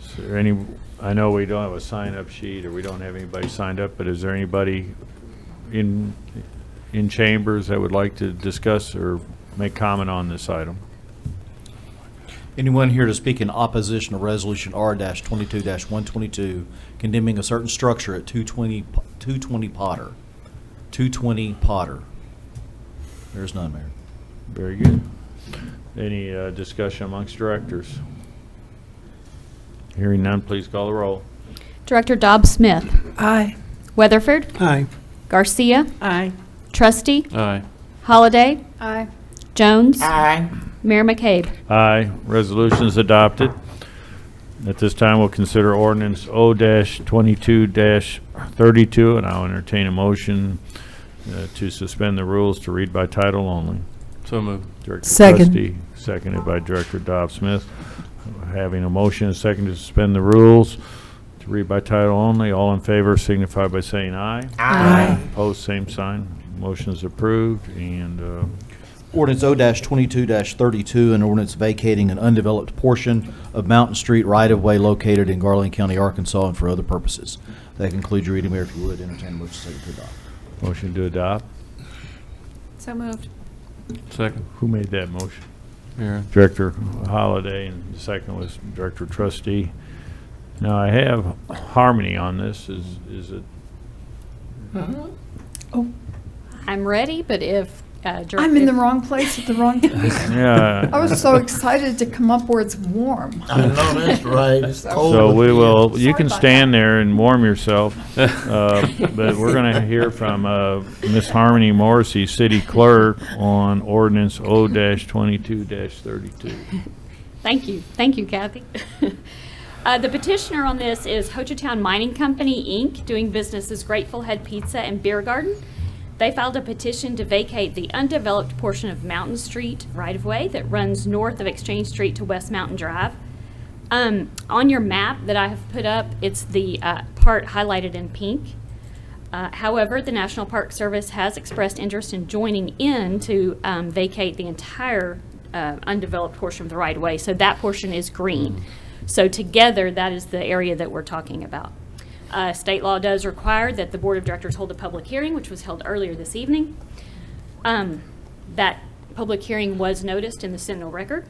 Is there any, I know we don't have a sign-up sheet, or we don't have anybody signed up, but is there anybody in chambers that would like to discuss or make comment on this item? Anyone here to speak in opposition to Resolution R-22-122, condemning a certain structure at 220 Potter? 220 Potter. There's none, Mayor. Very good. Any discussion amongst directors? Hearing none, please call the roll. Director Dobbs-Smith. Aye. Weatherford. Aye. Garcia. Aye. Trustee. Aye. Holliday. Aye. Jones. Aye. Mayor McCabe. Aye. Resolution is adopted. At this time, we'll consider ordinance O-22-32, and I'll entertain a motion to suspend the rules to read by title only. So moved. Director Second. Trustee, seconded by Director Dobbs-Smith. Having a motion and a second to suspend the rules to read by title only. All in favor signify by saying aye. Aye. Opposed, same sign. Motion is approved. And Ordinance O-22-32, an ordinance vacating an undeveloped portion of Mountain Street right-of-way located in Garland County, Arkansas, and for other purposes. That concludes your reading, Mayor. If you would, entertain a motion second to adopt. motion to adopt. So moved. Second. Who made that motion? Aaron. Director Holliday, and the second was Director Trustee. Now, I have harmony on this. Is it? I'm ready, but if Director... I'm in the wrong place at the wrong time. Yeah. I was so excited to come up where it's warm. I know that's right. It's cold. So we will, you Sorry can about stand there and warm yourself, but we're going to hear from Ms. Harmony Morrissey, City Clerk, on ordinance O-22-32. Thank you. Thank you, Kathy. The petitioner on this is Hochatown Mining Company, Inc., doing business as Grateful Head Pizza and Beer Garden. They filed a petition to vacate the undeveloped portion of Mountain Street right-of-way that runs north of Exchange Street to West Mountain Drive. On your map that I have put up, it's the part highlighted in pink. However, the National Park Service has expressed interest in joining in to vacate the entire undeveloped portion of the right-of-way, so that portion is green. So together, that is the area that we're talking about. State law does require that the Board of Directors hold a public hearing, which was held earlier this evening. That public hearing was noticed in the Sentinel Record.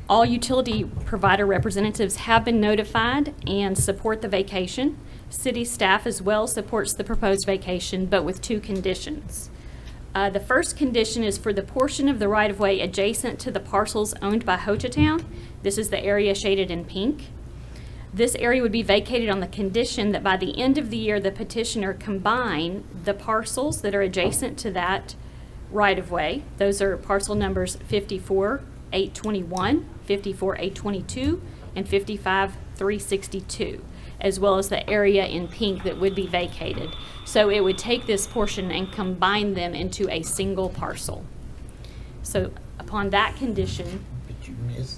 All utility provider representatives have been notified and support the vacation. City staff as well supports the proposed vacation, but with 2 conditions. The first condition is for the portion of the right-of-way adjacent to the parcels owned by Hochatown. This is the area shaded in pink. This area would be vacated on the condition that by the end of the year, the petitioner combine the parcels that are adjacent to that right-of-way. Those are parcel numbers 54-821, 54-822, and 55-362, as well as the area in pink that would be vacated. So it would take this portion and combine them into a single parcel. So upon that condition,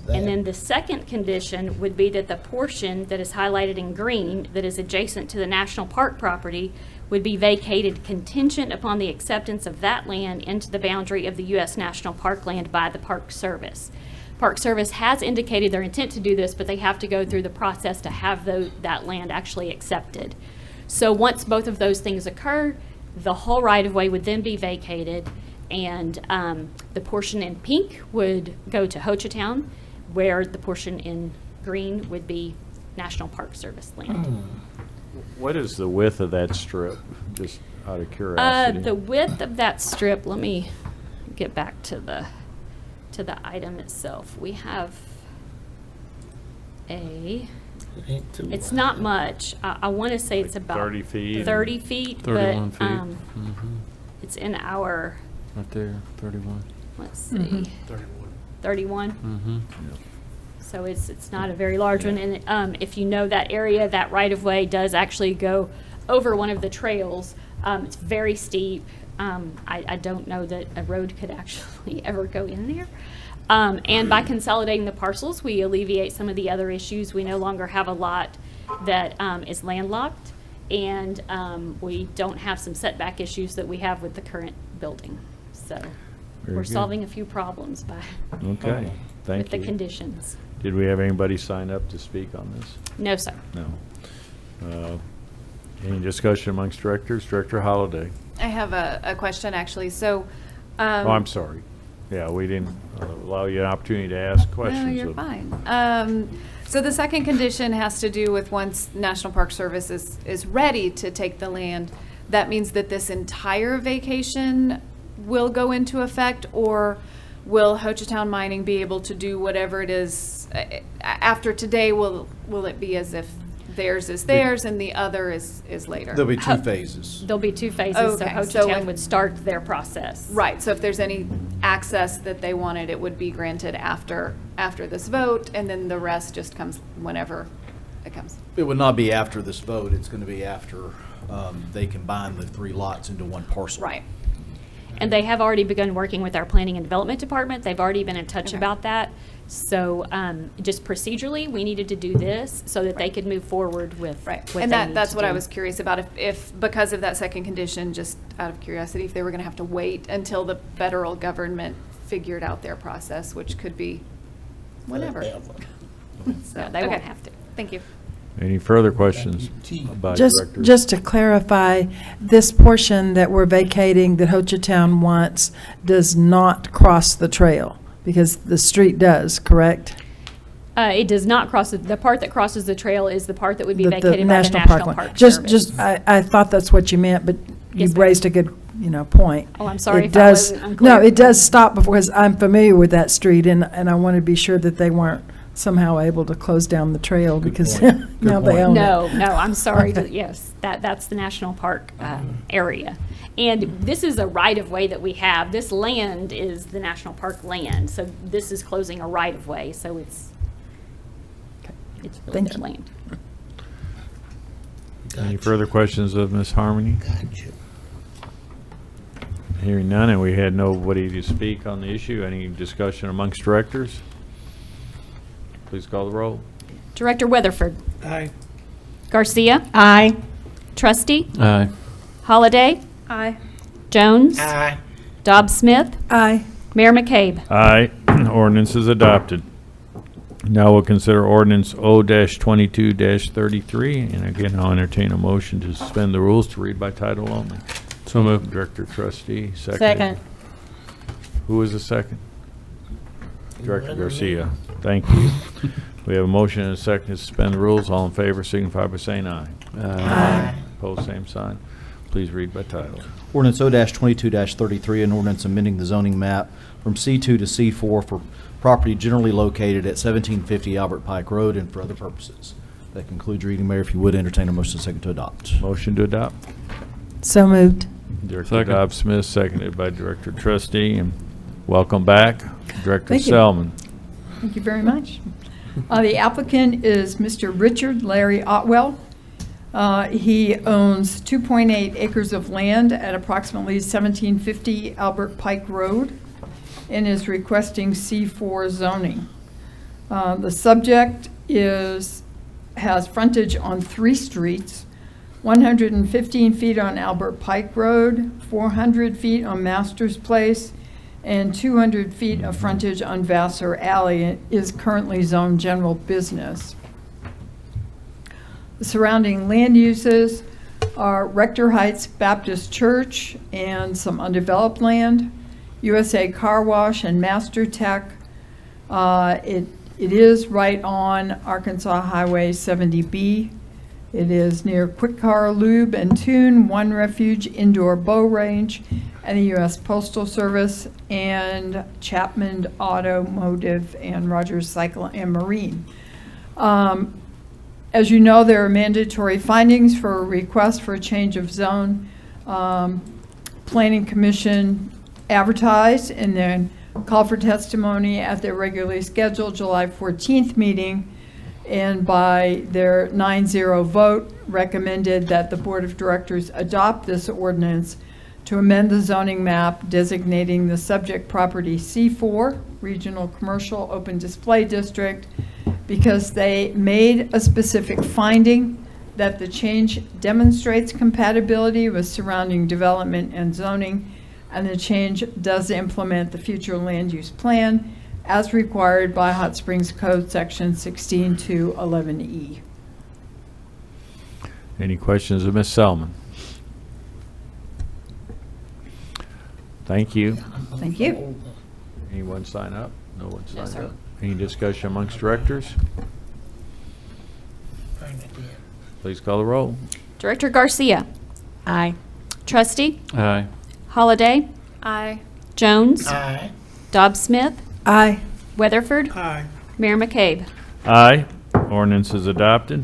and then the second condition would be that the portion that is highlighted in green that is adjacent to the national park property would be vacated contingent upon the acceptance of that land into the boundary of the U.S. National Park land by the Park Service. Park Service has indicated their intent to do this, but they have to go through the process to have that land actually accepted. So once both of those things occur, the whole right-of-way would then be vacated, and the portion in pink would go to Hochatown, where the portion in green would be National Park Service land. What is the width of that strip, just out of curiosity? The width of that strip, let me get back to the item itself. We have it's not much. I want to say it's about 30 feet. 30 feet, 31 but feet. it's in our, Right there, 31. let's see, 31. So it's not a very large one. And if you know that area, that right-of-way does actually go over one of the trails. It's very steep. I don't know that a road could actually ever go in there. And by consolidating the parcels, we alleviate some of the other issues. We no longer have a lot that is landlocked, and we don't have some setback issues that we have with the current building. So Very we're good. solving a few problems by Okay, thank with the you. conditions. Did we have anybody sign up to speak on this? No, sir. No. Any discussion amongst directors? Director Holliday? I have a question, actually. So, Oh, I'm sorry. Yeah, we didn't allow you an opportunity to ask questions. No, you're of- fine. So the second condition has to do with once National Park Service is ready to take the land, that means that this entire vacation will go into effect, or will Hochatown Mining be able to do whatever it is after today? Will it be as if theirs is theirs and the other is later? There'll be two phases. There'll be two phases, so Okay, so Hochatown if- would start their process. Right, so if there's any access that they wanted, it would be granted after this vote, and then the rest just comes whenever it comes. It would not be after this vote. It's going to be after they combine the 3 lots into one parcel. Right. And they have already begun working with our Planning and Development Department. They've already been in touch about that. So just procedurally, we needed to do this so that they could move forward with what And they need that's to what I do. was curious about, if because of that second condition, just out of curiosity, if they were going to have to wait until the federal government figured out their process, which could be whenever. So, No, they won't okay. have to. Thank you. Any further questions by Just, directors? just to clarify, this portion that we're vacating that Hochatown wants does not cross the trail, because the street does, correct? It does not cross, the part that crosses the trail is the part that would be The vacated by the National one. Park Just, Service. I thought that's what you meant, but Yes, you ma'am. raised a good, point. Oh, I'm sorry It if I does- wasn't unclear. No, it does stop because I'm familiar with that street, and I want to be sure that they weren't somehow able to close down the trail because now they own it. No, I'm sorry. Okay. Yes, that's the National Park area. And this is a right-of-way that we have. This land is the National Park land, so this is closing a right-of-way, so it's really Thank their you. land. Any further questions of Ms. Harmony? Hearing none, and we had nobody to speak on the issue. Any discussion amongst directors? Please call the roll. Director Weatherford. Aye. Garcia. Aye. Trustee. Aye. Holliday. Aye. Jones. Aye. Dobbs Smith. Aye. Mayor McCabe. Aye. Ordinance is adopted. Now we'll consider ordinance O-22-33, and again, I'll entertain a motion to suspend the rules to read by title only. So moved. Director Trustee, second. Second. Who was the second? Director Garcia. Thank you. We have a motion and a second to suspend the rules. All in favor signify by saying aye. Aye. Opposed, same sign. Please read by title. Ordinance O-22-33, an ordinance amending the zoning map from C2 to C4 for property generally located at 1750 Albert Pike Road and for other purposes. That concludes reading, Mayor. If you would entertain a motion second to adopt. Motion to adopt. So moved. Director Second. Dobbs Smith, seconded by Director Trustee, and welcome back, Director Thank you. Selman. Thank you very much. The applicant is Mr. Richard Larry Otwell. He owns 2.8 acres of land at approximately 1750 Albert Pike Road and is requesting C4 zoning. The subject has frontage on 3 streets, 115 feet on Albert Pike Road, 400 feet on Masters Place, and 200 feet of frontage on Vassar Alley. It is currently zoned general business. The surrounding land uses are Rector Heights Baptist Church and some undeveloped land, USA Car Wash and Master Tech. It is right on Arkansas Highway 70B. It is near Quick Car Lube and Tune, One Refuge Indoor Bow Range, and the U.S. Postal Service, and Chapman Automotive, and Rogers Cycle and Marine. As you know, there are mandatory findings for a request for a change of zone. Planning Commission advertised and then called for testimony at their regularly scheduled July 14th meeting, and by their 9-0 vote recommended that the Board of Directors adopt this ordinance to amend the zoning map designating the subject property C4, Regional Commercial Open Display District, because they made a specific finding that the change demonstrates compatibility with surrounding development and zoning, and the change does implement the future land use plan as required by Hot Springs Code Section 16-11E. Any questions of Ms. Selman? Thank you. Thank you. Anyone sign up? No one No, signed sir. up. Any discussion amongst directors? Please call the roll. Director Garcia. Aye. Trustee. Aye. Holliday. Aye. Jones. Dobbs Smith. Aye. Weatherford. Mayor McCabe. Aye. Ordinance is adopted.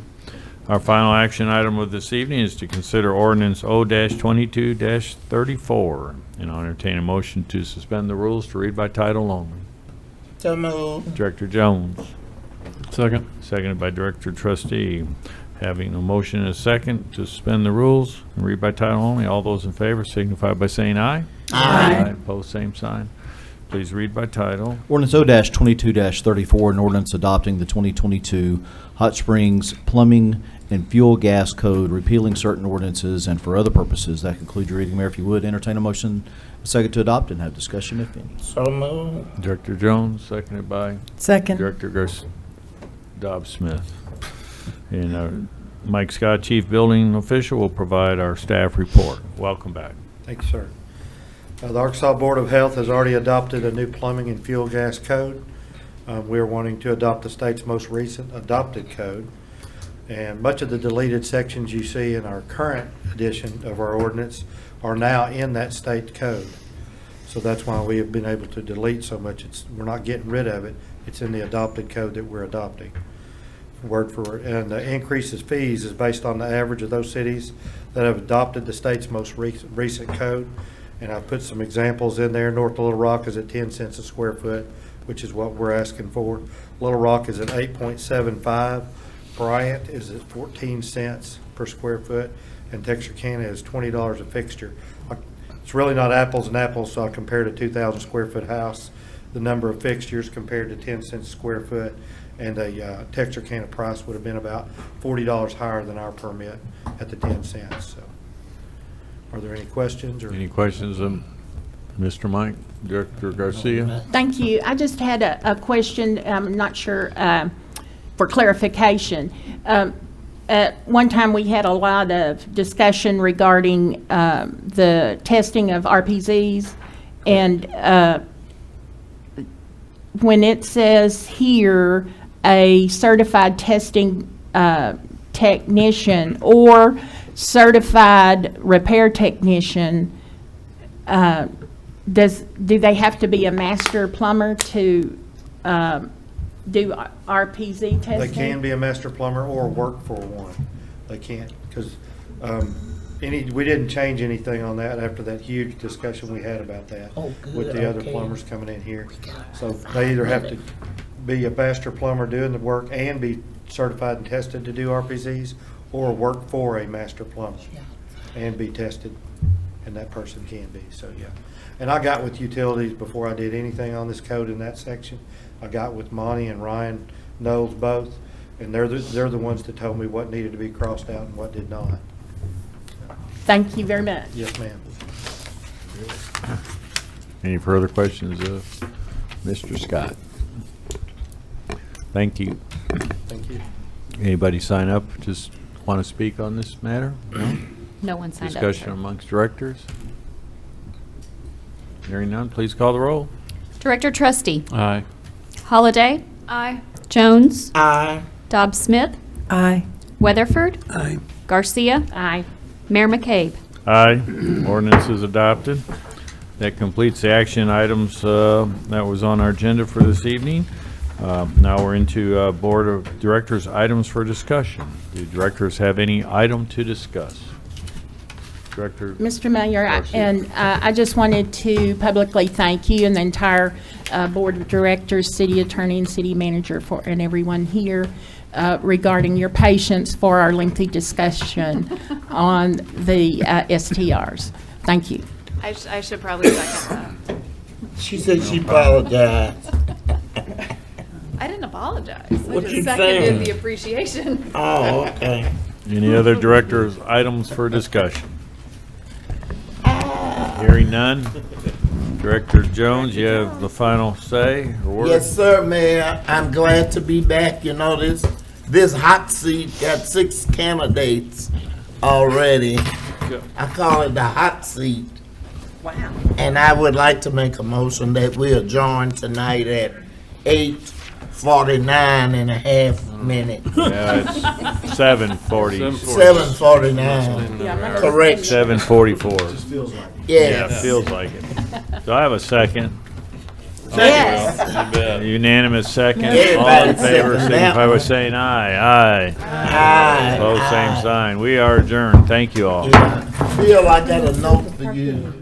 Our final action item of this evening is to consider ordinance O-22-34. And I'll entertain a motion to suspend the rules to read by title only. So moved. Director Jones. Second. Seconded by Director Trustee. Having a motion and a second to suspend the rules and read by title only. All those in favor signify by saying aye. Aye. Opposed, same sign. Please read by title. Ordinance O-22-34, an ordinance adopting the 2022 Hot Springs Plumbing and Fuel Gas Code, repealing certain ordinances and for other purposes. That concludes your reading, Mayor. If you would, entertain a motion, a second to adopt, and have discussion if any. So moved. Director Jones, seconded by Second. Director Dobbs Smith. And Mike Scott, Chief Building Official, will provide our staff report. Welcome back. Thank you, sir. The Arkansas Board of Health has already adopted a new plumbing and fuel gas code. We are wanting to adopt the state's most recent adopted code. And much of the deleted sections you see in our current edition of our ordinance are now in that state code. So that's why we have been able to delete so much. We're not getting rid of it. It's in the adopted code that we're adopting. Word for word. And the increases fees is based on the average of those cities that have adopted the state's most recent code. And I put some examples in there. North Little Rock is at 10 cents a square foot, which is what we're asking for. Little Rock is at 8.75. Bryant is at 14 cents per square foot. And Texarkana is $20 a fixture. It's really not apples and apples, so I compared a 2,000 square foot house, the number of fixtures compared to 10 cents a square foot. And a Texarkana price would have been about $40 higher than our permit at the 10 cents. So, are there any questions? Or Any questions of Mr. Mike, Director Garcia? Thank you. I just had a question. I'm not sure, for clarification. At one time, we had a lot of discussion regarding the testing of RPZs, and when it says here, a certified testing technician or certified repair technician, do they have to be a master plumber to do RPZ testing? they can be a master plumber or work for one. They can't, because we didn't change anything on that after that huge discussion we had about that with the other plumbers coming in here. So they either have to be a master plumber doing the work and be certified and tested to do RPZs, or work for a master plumber and be tested, and that person can be. So yeah. And I got with utilities before I did anything on this code in that section. I got with Monty and Ryan Knowles both, and they're the ones that told me what needed to be crossed out and what did not. Thank you very much. Yes, ma'am. Any further questions of Mr. Scott? Thank you. Thank you. Anybody sign up, just want to speak on this matter? No? No one signed up. Discussion amongst directors? Hearing none, please call the roll. Director Trustee. Aye. Holliday. Aye. Jones. Aye. Dobbs Smith. Aye. Weatherford. Aye. Garcia. Aye. Mayor McCabe. Aye. Ordinance is adopted. That completes the action items that was on our agenda for this evening. Now we're into Board of Directors items for discussion. Do directors have any item to discuss? Director Mr. Mayor, Garcia. I just wanted to publicly thank you and the entire Board of Directors, City Attorney and City Manager and everyone here regarding your patience for our lengthy discussion on the STRs. Thank you. I should probably second that. She said she apologized. I didn't apologize. What I you just seconded saying? the appreciation. Oh, okay. Any other directors' items for discussion? Hearing none. Director Jones, you have the final say or word? Yes, sir, Mayor. I'm glad to be back. You know, this hot seat got 6 candidates already. I call it the hot seat. Wow. And I would like to make a motion that we adjourn tonight at 8:49 and a half minutes. Yeah, it's 7:40. 7:49. Correct. 7:44. Yes. Yeah, feels like it. Do I have a second? Yes. Unanimous second. Everybody All in favor, second that signify by one. saying aye. Aye. Aye. Opposed, same sign. We are adjourned. Thank you all. I feel like I got a note for you.